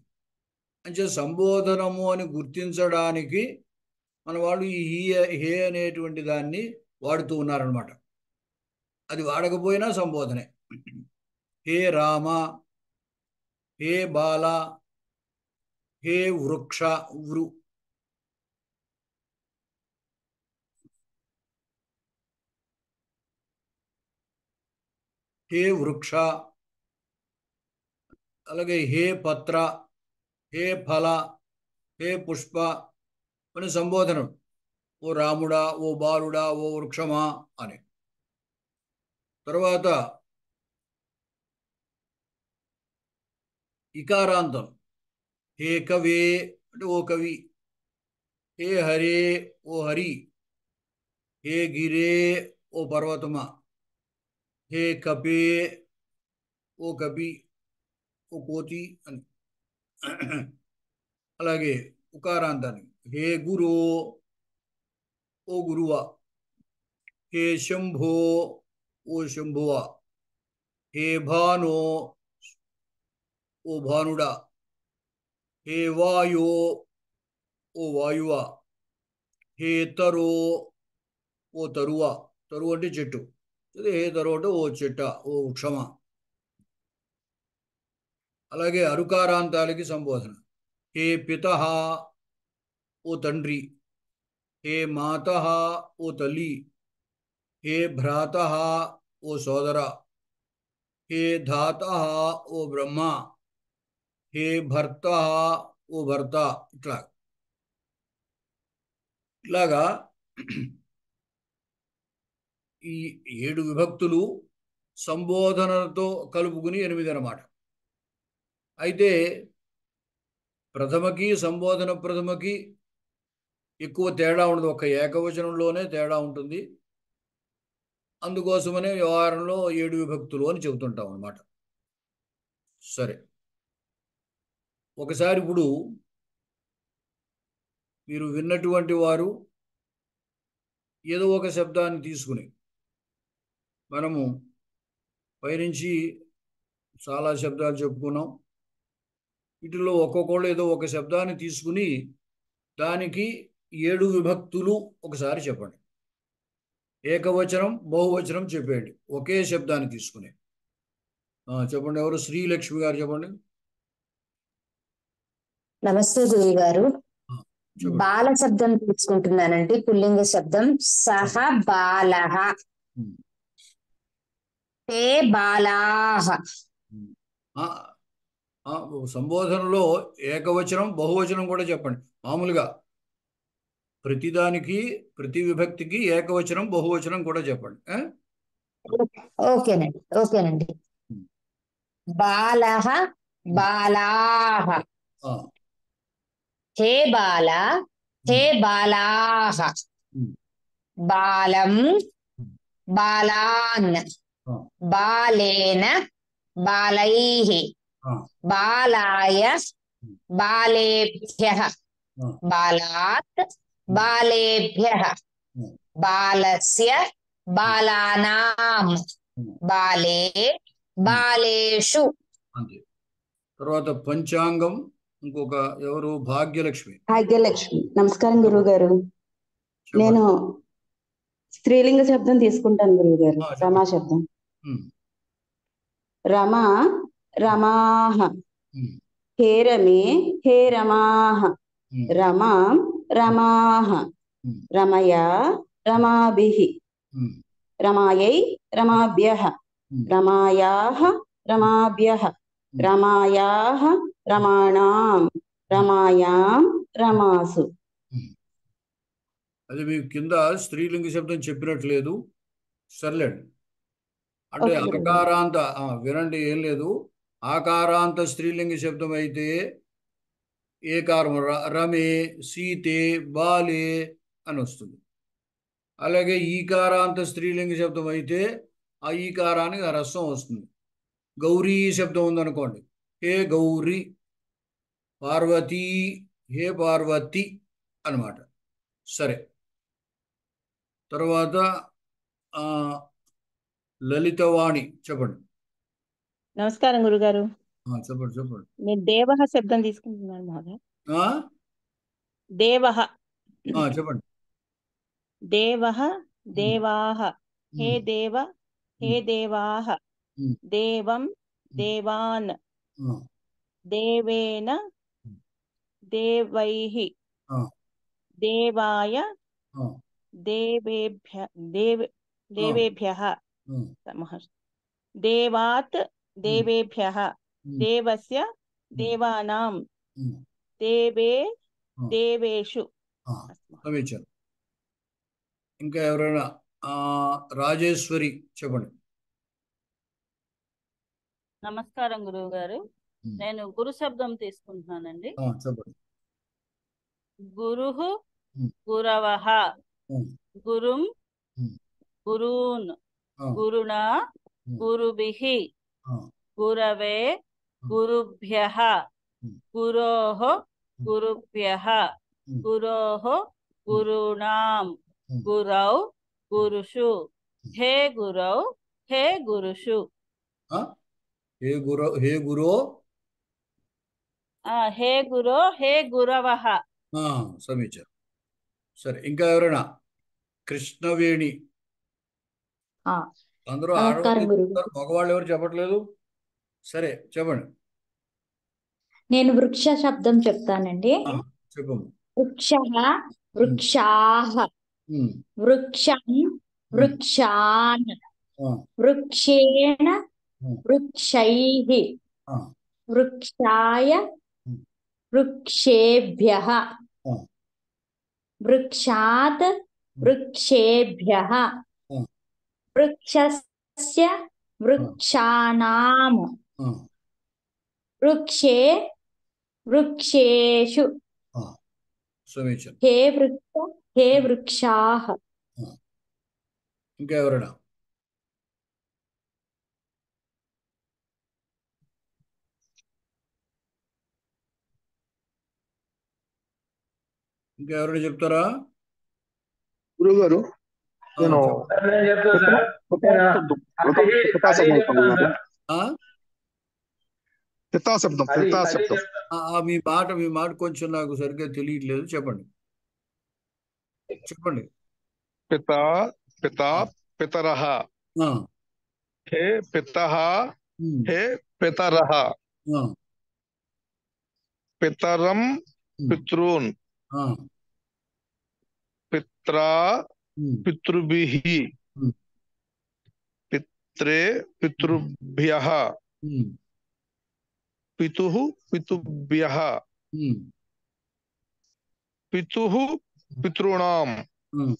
అంటే సంబోధనము అని గుర్తించడానికి మన వాళ్ళు ఈ హే అనేటువంటి దాన్ని వాడుతూ ఉన్నారనమాట. అది వాడకపోయినా సంబోధనే. హే రామ, హే బాల, హే వృక్ష, హే వృక్ష. అలాగే హే పత్ర, హే ఫల, హే పుష్ప అని సంబోధనం. ఓ రాముడా, ఓ బాలుడా, ఓ వృక్షమా అని. తర్వాత ఇకారాంతం. హే కవే అంటే ఓ కవి, హే హరే ఓ హరి, హే గిరే ఓ పర్వతమా, హే కపే ఓ కపి, ఓ కోతి అని. అలాగే ఉకారాంతానికి హే గురు ఓ గురువా, హే శంభో ఓ శంభువా, హే భానో ఓ భానుడా, హే వాయో ఓ వాయువా, హే తరో ఓ తరువా. తరువు అంటే చెట్టు, హే తరువు అంటే ఓ చెట్ట, ఓ వృక్షమా. అలాగే అరుకారాంతాలకి సంబోధన. హే పితః ఓ తండ్రి, హే మాతః ఓ తల్లి, హే భ్రాతః ఓ సోదర, హే ధాత ఓ బ్రహ్మ, హే భర్త ఓ భర్త, ఇట్లాగా ఈ 7 విభక్తులు సంబోధనలతో కలుపుకుని 8 అన్నమాట. అయితే ప్రథమకి సంబోధన ప్రథమకి ఎక్కువ తేడా ఉండదు, ఒక ఏకవచనంలోనే తేడా ఉంటుంది. అందుకోసమనే వ్యవహారంలో 7 విభక్తులు అని చెబుతుంటాం అన్నమాట. సరే, ఒకసారి ఇప్పుడు మీరు విన్నటువంటి వారు ఏదో ఒక శబ్దాన్ని తీసుకుని, మనము పైనుంచి చాలా శబ్దాలు చెప్పుకున్నాం, వీటిలో ఒక్కొక్కళ్ళు ఏదో ఒక శబ్దాన్ని తీసుకుని దానికి 7 విభక్తులు ఒకసారి చెప్పండి. ఏకవచనం బహువచనం చెప్పండి, ఒకే శబ్దాన్ని తీసుకుని. చెప్పండి, ఎవరు? శ్రీలక్ష్మి గారు చెప్పండి. నమస్తే గురువు గారు. చెప్పండి. బాల శబ్దం తీసుకుంటున్నానండి, పుల్లింగ శబ్దం. సహ బాలః, తే బాలాః. సంబోధనలో ఏకవచనం బహువచనం కూడా చెప్పండి. మామూలుగా ప్రతిదానికి ప్రతి విభక్తికి ఏకవచనం బహువచనం కూడా చెప్పండి. ఓకేనండి. బాలః, బాలాః. హే బాల, హే బాలాః. బాలం, బాలాన్. బాలేన, బాలైః. బాలాయ, బాలేభ్యః. బాలాత్, బాలేభ్యః. బాలస్య, బాలానాం. బాలే, బాలేషు. అంతే. తర్వాత పంచాంగం ఇంకొక ఎవరు? భాగ్యలక్ష్మి. భాగ్యలక్ష్మి. నమస్కారం గురువు గారు. నేను స్త్రీలింగ శబ్దం తీసుకుంటాను గురువు గారు. రమా శబ్దం. రమ, రమాః. హే రమే, హే రమాః. రమ, రమాః. రమయా, రమాభిః. రమాయై, రమాభ్యః. రమాయాః, రమాభ్యః. రమాయాః, రమాణాం. రమాయాం, రమాసు. అది మీకు కింద స్త్రీలింగ శబ్దం చెప్పినట్లేదు, సర్లేండి. అంటే ఆకారాంత వినండి, ఏం లేదు. ఆకారాంత స్త్రీలింగ శబ్దం అయితే ఏకారం రమే, సీతే, బాలే అని వస్తుంది. అలాగే ఈకారాంత స్త్రీలింగ శబ్దం అయితే ఆ ఈకారానికి రసం వస్తుంది. గౌరీ శబ్దం ఉందనుకోండి, హే గౌరీ. పార్వతీ, హే పార్వతి అన్నమాట. సరే, తర్వాత లలితవాణి చెప్పండి. నమస్కారం గురుగారు. చెప్పండి. నేను దేవహ శబ్దం తీసుకుంటున్నాను మహోదయ. దేవహ. చెప్పండి. దేవహ, దేవాః. హే దేవ, హే దేవాః. దేవం, దేవాన్. దేవేన, దేవైః. దేవాయ, దేవేభ్యః. దేవాత్, దేవేభ్యః. దేవస్య, దేవానాం. దేవే, దేవేషు. సమీచీనం. ఇంకా ఎవరైనా? రాజేశ్వరి చెప్పండి. నమస్కారం గురువు గారు. నేను గురు శబ్దం తీసుకుంటున్నానండి. చెప్పండి. గురుః, గురవః. గురుం, గురూన్. గురుణా, గురుభిః. గురవే, గురుభ్యః. గురోః, గురుభ్యః. గురోః, గురుణాం. గురౌ, గురుషు. హే గురౌ, హే గురుషు. హే గురో, హే గురో. హే గురో, హే గురవః. సమీచీనం. సరే, ఇంకా ఎవరైనా? కృష్ణవేణి. అందరూ ఆడవాళ్ళు, మగవాళ్ళు ఎవరు చెప్పట్లేదు. సరే, చెప్పండి. నేను వృక్ష శబ్దం చెప్తానండి. చెప్పండి. వృక్షః, వృక్షాః. వృక్షం, వృక్షాన్. వృక్షేణ, వృక్షైః ఆ, వృక్షాయ ఉమ్, వృక్షేభ్యః ఆ, వృక్షాత్ వృక్షేభ్యః ఆ, వృక్షస్య వృక్షాణాం ఆ, వృక్షే వృక్షేషు ఆ. సమీచీనం. హే వృక్షాః. ఆ. ఇంకా ఎవరైనా? ఇంకా ఎవరైనా చెప్తారా? గురువు గారు ఆ, నేను చెప్పండి. పితాశబ్దం గురుగారు. ఆ? పితాశబ్దం మీ మాట కొంచెం నాకు సరిగ్గా తెలియట్లేదు. చెప్పండి. పితా పితా పితరః ఆ, హే పితః ఉమ్, హే పితరః ఆ, పితరం ఉమ్, పితॄన్ ఆ, పిత్రా ఉమ్, పితృభిః ఉమ్, పిత్రే పితృభ్యః ఉమ్, పితుః పితుభ్యః ఉమ్, పితుః పితॄణాం ఉమ్.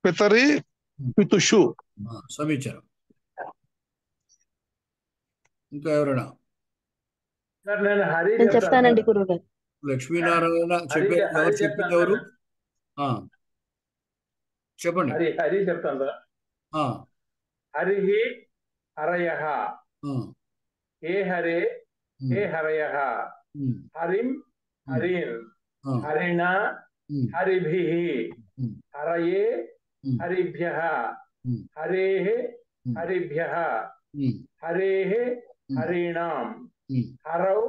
పితరి పితుషు. సమీచీనం. ఇంకా ఎవరైనా? నేను చెప్తానండి గురువు గారు. లక్ష్మీనారాయణ చెప్పారు. ఎవరు చెప్పింది ఎవరు? ఆ, చెప్పండి. హరి చెప్తాను. ఆ, హరి హరయః ఆ, హే హరే హే హరయః ఉమ్, హరిం హరీన్ ఆ, హరిణ ఉమ్, హరిభిః ఉమ్, హరయే ఉమ్, హరిభ్యః ఉమ్, హరేః ఉమ్, హరిభ్యః ఉమ్, హరేః ఉమ్, హరీణాం ఉమ్, హరౌ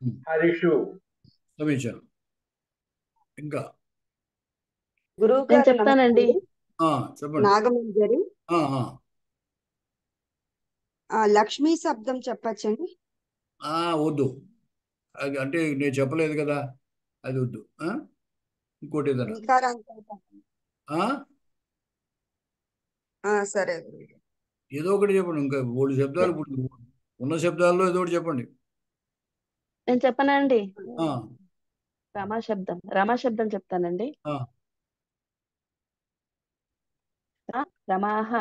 ఉమ్. హరిషు. సమీచీనం. ఇంకా గురువు నేను గారు చెప్తానండి. చెప్పండి. నాగమంజరి ఆ, ఆ, లక్ష్మీ శబ్దం చెప్పచ్చండి. ఆ, వద్దు. అది అంటే నేను చెప్పలేదు కదా, అది వద్దు. ఇంకోటి ఏదైనా? సరే ఏదో ఒకటి చెప్పండి. ఇంకా 3 శబ్దాలు ఉన్న శబ్దాల్లో ఏదో ఒకటి చెప్పండి. నేను చెప్పనండి. ఆ, రమాశబ్దం చెప్తానండి. ఆ, రమాః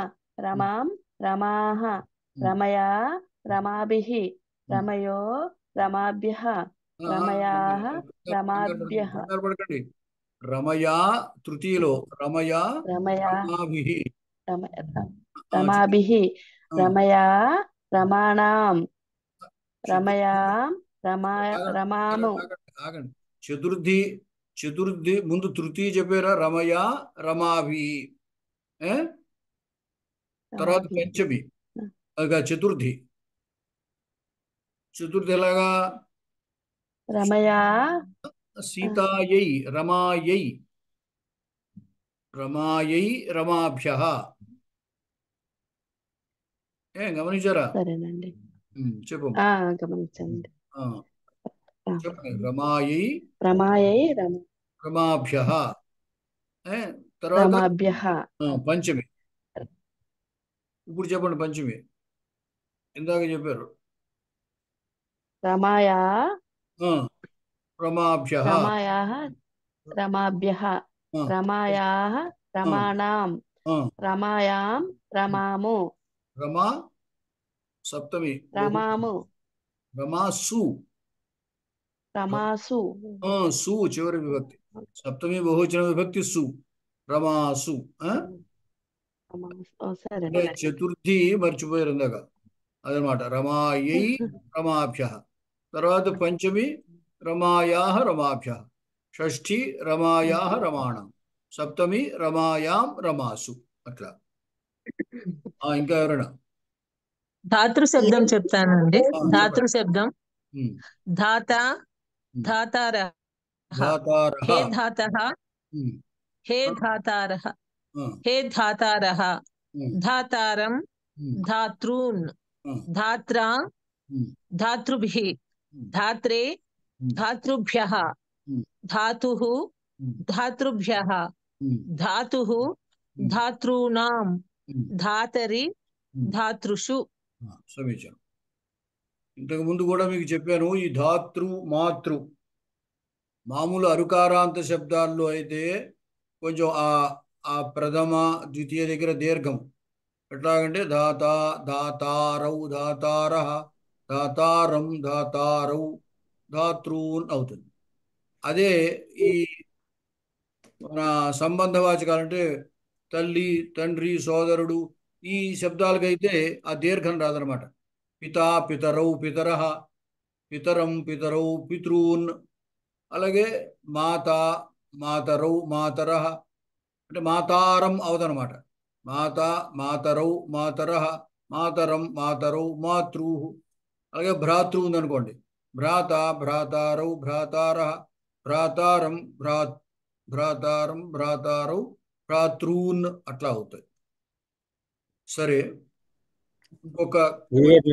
రమాం రమాః రమయా రమాభిః రమయో రమాభ్యః రమయాః రమాభ్యః కంగారు పడకండి. రమయా తృతీయలో రమయా రమాభిః రమాభిః రమయా రమాణాం రమయా రమాము. ఆగండి. చతుర్థి ముందు తృతీయ చెప్పారా? రమయా రమాభి. తర్వాత పంచమి, చతుర్థి ఎలాగా? రమయా సీతాయై రమాయై రమాభ్యః. గమనించారా? సరేనండి. చెప్పు. గమనించండి. చెప్పండి. రమాయై రమాభ్యః. తర్వాత రమాభ్యః పంచమి. ఇప్పుడు చెప్పండి పంచమి. ఇందాక చెప్పారు రమాయా రమాభ్యః రమాభ్యః రమాయాః రమాణాం రమాయాం రమాము. రమా సప్తమి రమాము రమాసు సు చివరి విభక్తి. సప్తమి బహువచన విభక్తి సు. రమాసు. అంటే చతుర్థి మర్చిపోయారు ఇందాక, అదనమాట. రమాయై రమాభ్యః. తర్వాత పంచమి రమాయాః రమాభ్యః. షష్ఠి రమాయాః రమాణం. సప్తమి రమాయాం రమాసు. అట్లా. ఇంకా ఎవరైనా? ధాతృ శబ్దం చెప్తానండి. ధాతృ శబ్దం ధాత ధాతారః హే ధాతః హే ధాతారః హే ధాతారః ధాతారం ధాతॄన్ ధాత్రా ధాతృభిః ధాత్రే ధాతృభ్యః ధాతుః ధాతృభ్యః ధాతుః ధాతॄణాం ధాతరి ధాతృషు. సమీచీనం. ఇంతకు ముందు కూడా మీకు చెప్పాను, ఈ ధాతృ మాతృ మామూలు అరుకారాంత శబ్దాల్లో అయితే కొంచెం ఆ ప్రథమ ద్వితీయ దగ్గర దీర్ఘం. ఎట్లాగంటే ధాత, ధాతారౌ, ధాతార, ధాతారం, ధాతారౌ, ధాతృన్ అవుతుంది. అదే ఈ మన సంబంధవాచకాలంటే తల్లి, తండ్రి, సోదరుడు ఈ శబ్దాలకైతే ఆ దీర్ఘం రాదనమాట. పితా, పితరౌ, పితరః, పితరం, పితరౌ, పితృన్. అలాగే మాత, మాతరౌ, మాతరః అంటే మాతారం అవదనమాట. మాత, మాతరౌ, మాతరః, మాతరం, మాతరౌ, మాతృ. అలాగే భ్రాతృ ఉందనుకోండి, భ్రాత, భ్రాతారౌ, భ్రాతారః, భ్రాతారం, భ్రాతారం, భ్రాతారౌ, భ్రాతృన్ అట్లా అవుతాయి. సరే, ఇంకొక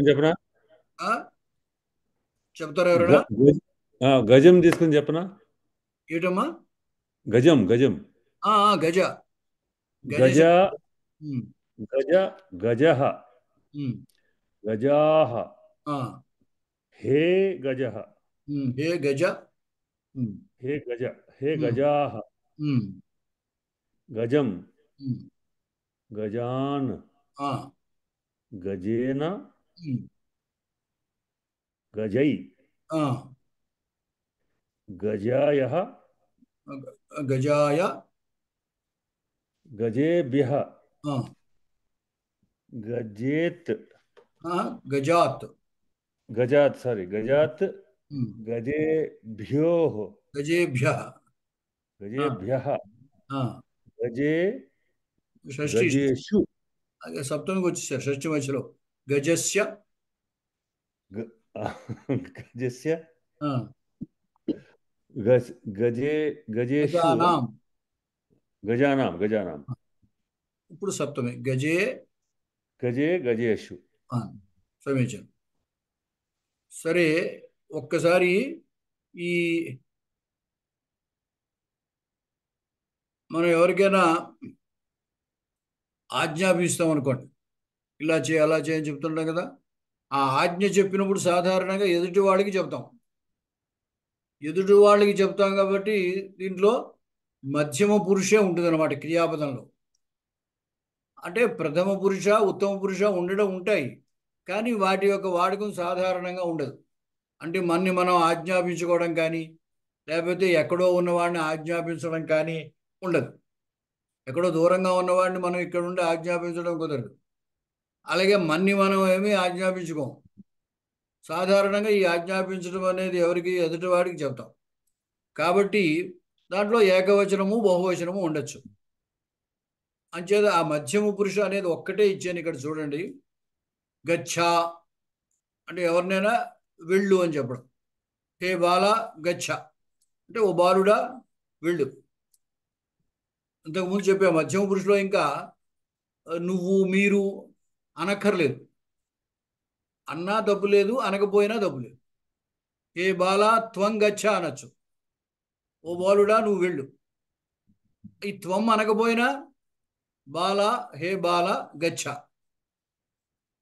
చెప్పనా? చెప్తారా ఎవరైనా? గజం తీసుకుని చెప్పనా? ఏటమ్మా? గజం గజం గజ గజ గజ గజః గజాః హే గజః హే గజ హే గజ హే గజాః గజం గజాన్ గజేన గజై గజాయః గజాయ గజేభ్యః గజేత్ గజాత్ గజాత్ సారీ గజాత్ గజేభ్యోః గజేభ్యః గజేభ్యః గజే షష్ఠి గజేషు సప్తమికి వచ్చేసారు షష్ఠి మధ్యలో. గజస్య గజస్య గజే గజేషు గజానాం గజానాం. ఇప్పుడు సప్తమి గజే గజే గజేషు. సమీచీనం. సరే, ఒక్కసారి ఈ మనం ఎవరికైనా ఆజ్ఞాపిస్తాం అనుకోండి, ఇలా చేయి అలా చేయని చెప్తుంటాం కదా. ఆ ఆజ్ఞ చెప్పినప్పుడు సాధారణంగా ఎదుటి వాళ్ళకి చెప్తాం. ఎదుటి వాళ్ళకి చెప్తాం కాబట్టి దీంట్లో మధ్యమ పురుషే ఉంటుంది అన్నమాట క్రియాపదంలో. అంటే ప్రథమ పురుష, ఉత్తమ పురుష ఉండడం ఉంటాయి, కానీ వాటి యొక్క వాడకం సాధారణంగా ఉండదు. అంటే మనని మనం ఆజ్ఞాపించుకోవడం కానీ, లేకపోతే ఎక్కడో ఉన్నవాడిని ఆజ్ఞాపించడం కానీ ఉండదు. ఎక్కడో దూరంగా ఉన్నవాడిని మనం ఇక్కడ ఉండి ఆజ్ఞాపించడం కుదరదు. అలాగే మన్ని మనం ఏమీ ఆజ్ఞాపించుకోం. సాధారణంగా ఈ ఆజ్ఞాపించడం అనేది ఎవరికి? ఎదుటివాడికి చెప్తాం. కాబట్టి దాంట్లో ఏకవచనము బహువచనము ఉండొచ్చు. అంచేత ఆ మధ్యమ పురుష అనేది ఒక్కటే ఇచ్చాను ఇక్కడ చూడండి. గచ్చ అంటే ఎవరినైనా వెళ్ళు అని చెప్పడం. హే బాల గచ్చ అంటే ఓ బాలుడా వెళ్ళు. ఇంతకుముందు చెప్పా మధ్యమ పురుషులో ఇంకా నువ్వు, మీరు అనక్కర్లేదు. అన్నా తప్పు లేదు, అనకపోయినా తప్పు లేదు. హే బాల త్వం గచ్చ అనొచ్చు. ఓ బాలుడా నువ్వు వెళ్ళు. ఈ త్వం అనకపోయినా బాల, హే బాల గచ్చ.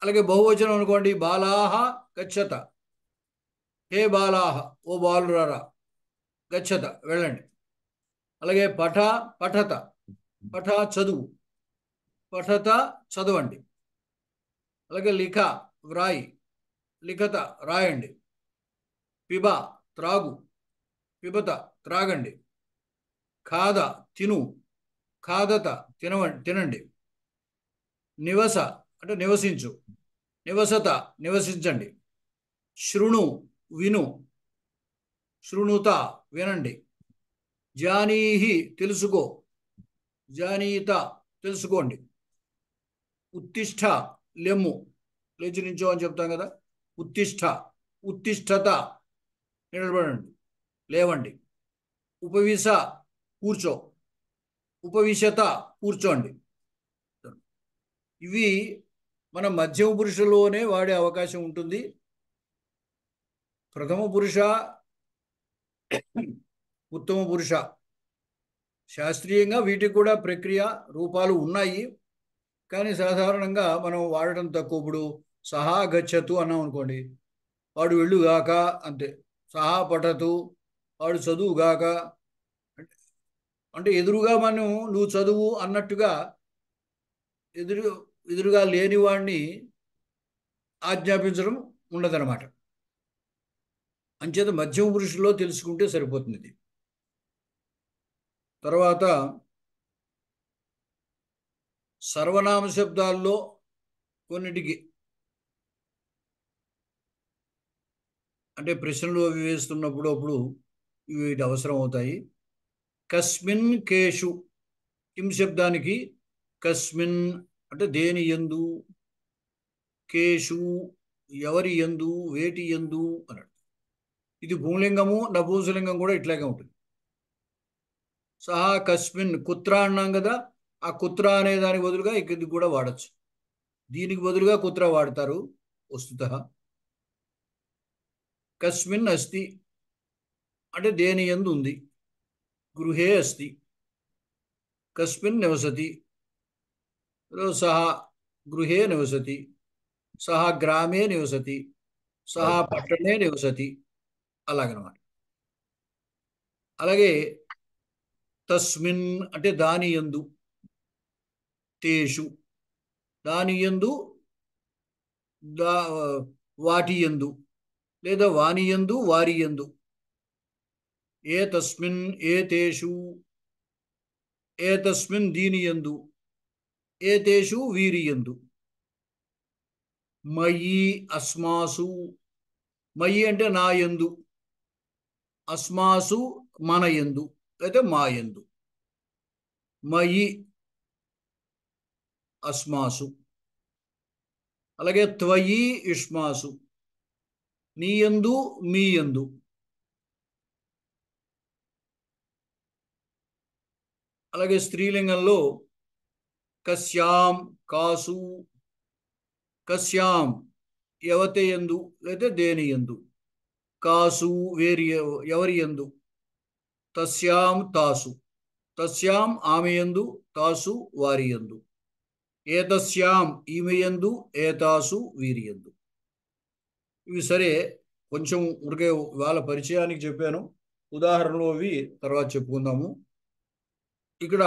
అలాగే బహువచనం అనుకోండి, బాలాహ గచ్చత, హే బాలాహ ఓ బాలురారా గచ్చత వెళ్ళండి. అలాగే పఠ పఠత, పఠ చదువు, పఠత చదవండి. అలాగే లిఖ వ్రాయి, లిఖత రాయండి. పిబ త్రాగు, పిబత త్రాగండి. ఖాద తిను, ఖాదత తినండి. నివస అంటే నివసించు, నివసత నివసించండి. శృణు విను, శృణుత వినండి. జానీహి తెలుసుకో, జానీత తెలుసుకోండి. ఉత్తిష్ట లెమ్ము, లేచి నించో అని చెప్తాం కదా. ఉత్తిష్ట, ఉత్తిష్టత నిలబడండి, లేవండి. ఉపవిశ కూర్చో, ఉపవిశత కూర్చోండి. ఇవి మన మధ్యమ పురుషులోనే వాడే అవకాశం ఉంటుంది. ప్రథమ పురుష, ఉత్తమ పురుష శాస్త్రీయంగా వీటికి కూడా ప్రక్రియ రూపాలు ఉన్నాయి. కానీ సాధారణంగా మనం వాడటం తక్కువ. ఇప్పుడు సహా గచ్చతు అన్నాం అనుకోండి, వాడు వెళ్ళుగాక అంతే. సహా పఠతు, వాడు చదువుగాక. అంటే ఎదురుగా మనం నువ్వు చదువు అన్నట్టుగా ఎదురుగా లేని వాడిని ఆజ్ఞాపించడం ఉండదన్నమాట. అంచేత మధ్యమ పురుషుల్లో తెలుసుకుంటే సరిపోతుంది. తర్వాత సర్వనామ శబ్దాల్లో కొన్నిటికి అంటే ప్రశ్నలు అవి వేస్తున్నప్పుడు అప్పుడు వీటి అవసరం అవుతాయి. కస్మిన్ కేషు, కిం శబ్దానికి కస్మిన్ అంటే దేని యందు, కేషు ఎవరి యందు, వేటి యందు అన్నాడు. ఇది పుంలింగము, నపుంసలింగం కూడా ఇట్లాగే ఉంటుంది. సహా కస్మిన్ కుత్ర అన్నాం కదా, ఆ కుత్ర అనే దానికి బదులుగా ఇది కూడా వాడచ్చు. దీనికి బదులుగా కుత్ర వాడతారు వస్తుతః. కస్మిన్ అస్తి అంటే దేని యందు ఉంది. గృహే అస్తి, కస్మిన్ నివసతి, సహ గృహే నివసతి, సహ గ్రామే నివసతి, సహ పట్టణే నివసతి, అలాగనమాట. అలాగే తస్మిన్ అంటే దాని యందు, తేషు దాని యందు, వాటి యందు లేదా వాని యందు, వారి యందు. ఏ తస్మిన్ ఏ తేషు, ఏ తస్మిన్ దీని యందు, ఏ తేషు వీరి యందు. మయి అస్మాసు, మయి అంటే నా యందు, అస్మాసు మన యందు అయితే మా యందు. మయి అస్మాసు. అలాగే త్వయి యుష్మాసు, నీ యందు మీ యందు. అలాగే స్త్రీలింగంలో కస్యాం కాసు, కస్యాం ఎవతే యందు లేదా దేని యందు, కాసు వేరి ఎవరి యందు, తస్యాం తాసు, తస్యాం ఆమె యందు, తాసు వారి యందు. ఏతస్యాం ఈమె యందు, ఏతాసు వీరి యందు. ఇవి సరే కొంచెం ఉడికే వాళ్ళ పరిచయానికి చెప్పాను, ఉదాహరణలు అవి తర్వాత చెప్పుకుందాము. ఇక్కడ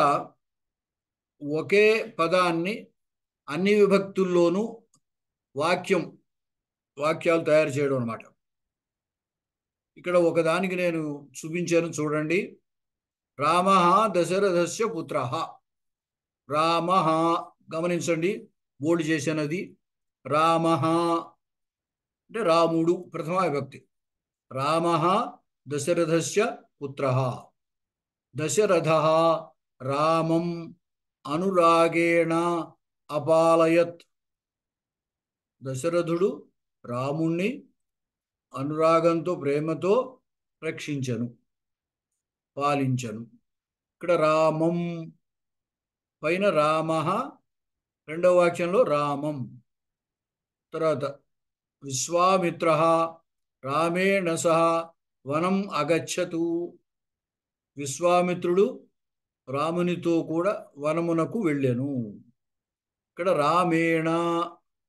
ఒకే పదాన్ని అన్ని విభక్తుల్లోనూ వాక్యాలు తయారు చేయడం అన్నమాట. ఇక్కడ ఒకదానికి నేను చూపించాను చూడండి. రామ దశరథస్య పుత్ర. రామ గమనించండి, బోల్డ్ చేసినది. రామ అంటే రాముడు ప్రథమ విభక్తి. రామ దశరథస్య పుత్ర. దశరథ రామం అనురాగేణ అపాలయత్. దశరథుడు రాముణ్ణి అనురాగంతో ప్రేమతో రక్షించను, పాలించను. ఇక్కడ రామం పైన రామ, రెండవ వాక్యంలో రామం. తర్వాత విశ్వామిత్ర రామేణ సహ వనం అగచ్చతు. విశ్వామిత్రుడు రామునితో కూడా వనమునకు వెళ్ళెను. ఇక్కడ రామేణ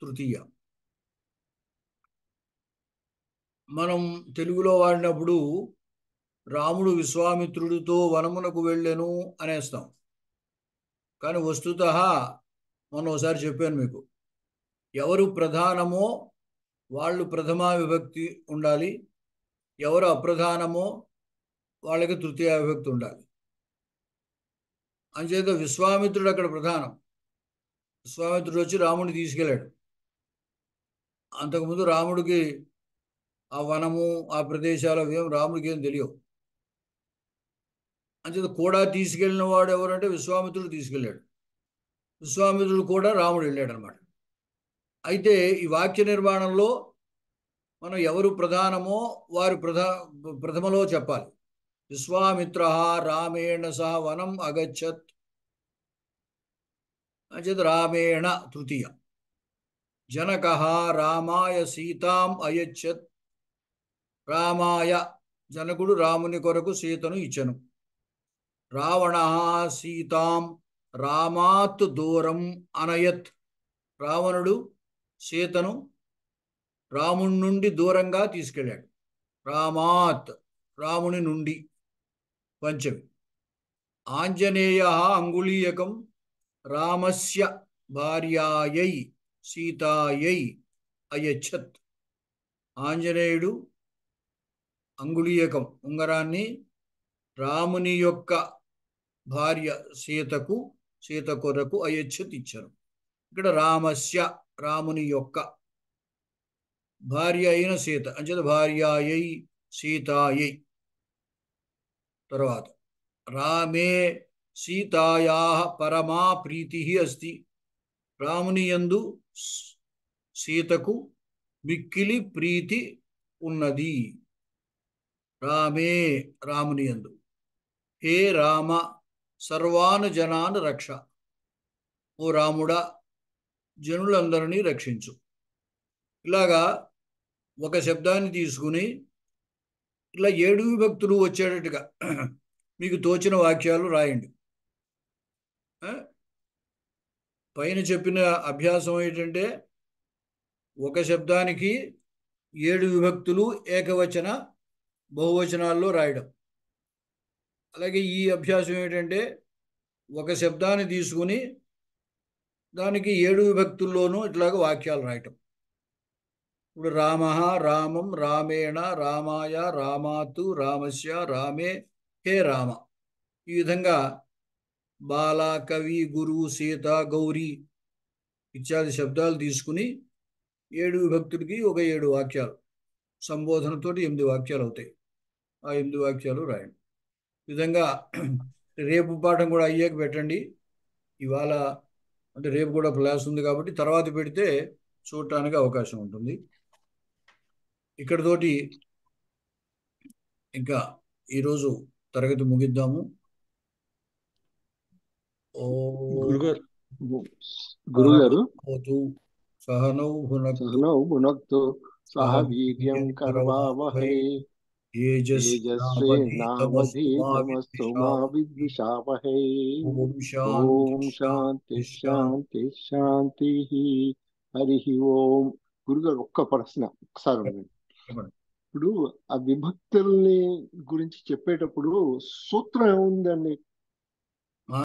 తృతీయ. మనం తెలుగులో వాడినప్పుడు రాముడు విశ్వామిత్రుడితో వనమునకు వెళ్ళెను అనేస్తాం. కానీ వస్తుతః మొన్న ఒకసారి చెప్పాను మీకు, ఎవరు ప్రధానమో వాళ్ళు ప్రథమా విభక్తి ఉండాలి, ఎవరు అప్రధానమో వాళ్ళకి తృతీయ విభక్తి ఉండాలి. అంచేత విశ్వామిత్రుడు అక్కడ ప్రధానం. విశ్వామిత్రుడు వచ్చి రాముడిని తీసుకెళ్ళాడు. అంతకుముందు రాముడికి ఆ వనము ఆ ప్రదేశాలు అవేం రాముడికి ఏం తెలియవు. అంచేత కూడా తీసుకెళ్ళిన వాడు ఎవరంటే విశ్వామిత్రుడు తీసుకెళ్ళాడు. విశ్వామిత్రుడు కూడా రాముడు వెళ్ళాడు అనమాట. అయితే ఈ వాక్య నిర్మాణంలో మనం ఎవరు ప్రధానమో వారు ప్రథమలో చెప్పాలి. విశ్వామిత్ర రామేణ సహ వనం అగచ్చత్. అంచేత రామేణ తృతీయ. జనక రామాయ సీతాం అయచ్చత్. రామాయ జనకుడు రాముని కొరకు సీతను ఇచ్చెను. రావణ సీతాం రామాత్ దూరం అనయత్. రావణుడు సీతను రాముని నుండి దూరంగా తీసుకెళ్ళాడు. రామాత్ రాముని నుండి పంచమి. ఆంజనేయ అంగుళీయకం రామస్య భార్యాయై సీతాయై అయచ్చత్. ఆంజనేయుడు అంగుళీయకం ఉంగరాన్ని రాముని యొక్క భార్య సీత కొరకు అయచ్చత్ ఇచ్చారు. ఇక్కడ రామస్య రాముని యొక్క భార్య అయిన సీత అంచేత భార్యాయై సీతాయై. తర్వాత రామే సీతాయా పరమా ప్రీతి అస్తి. రాముని యందు సీతకు మిక్కిలి ప్రీతి ఉన్నది. రామే రాముని యందు. హే రామ సర్వాన్ జనాన్ రక్ష. ఓ రాముడా జనులందరినీ రక్షించు. ఇలాగా ఒక శబ్దాన్ని తీసుకుని ఇలా 7 విభక్తులు వచ్చేటట్టుగా మీకు తోచిన వాక్యాలు రాయండి. పైన చెప్పిన అభ్యాసం ఏంటంటే ఒక శబ్దానికి 7 విభక్తులు ఏకవచన బహువచనాల్లో రాయడం. అలాగే ఈ అభ్యాసం ఏంటంటే ఒక శబ్దాన్ని తీసుకుని దానికి 7 విభక్తుల్లోనూ ఇట్లాగ వాక్యాలు రాయటం. ఇప్పుడు రామ రామం రామేణ రామాయ రామాతు రామస్య రామే హే రామ. ఈ విధంగా బాల కవి గురు సీత గౌరీ ఇత్యాది శబ్దాలు తీసుకుని 7 విభక్తులకి ఒక 7 వాక్యాలు సంబోధనతోటి 8 వాక్యాలు అవుతాయి. ఆ 8 వాక్యాలు రాయండి. ఈ విధంగా రేపు పాఠం కూడా అయ్యాక పెట్టండి. ఇవాళ అంటే రేపు కూడా క్లాస్ ఉంది కాబట్టి తర్వాత పెడితే చూడటానికి అవకాశం ఉంటుంది. ఇక్కడితోటి ఇంకా ఈరోజు తరగతి ముగిద్దాము. గురుగారు సహనౌ భునక్తు సహ వీర్యం కర్వావహై తేజస్వినావధీతమస్తు మా విద్విషావహై. ఓం శాంతి శాంతి శాంతి. హరి ఓం. గురుగారు ఒక్క ప్రశ్న ఒకసారి ఉండండి. ఇప్పుడు ఆ విభక్తుల్ని గురించి చెప్పేటప్పుడు సూత్రం ఏముందండి?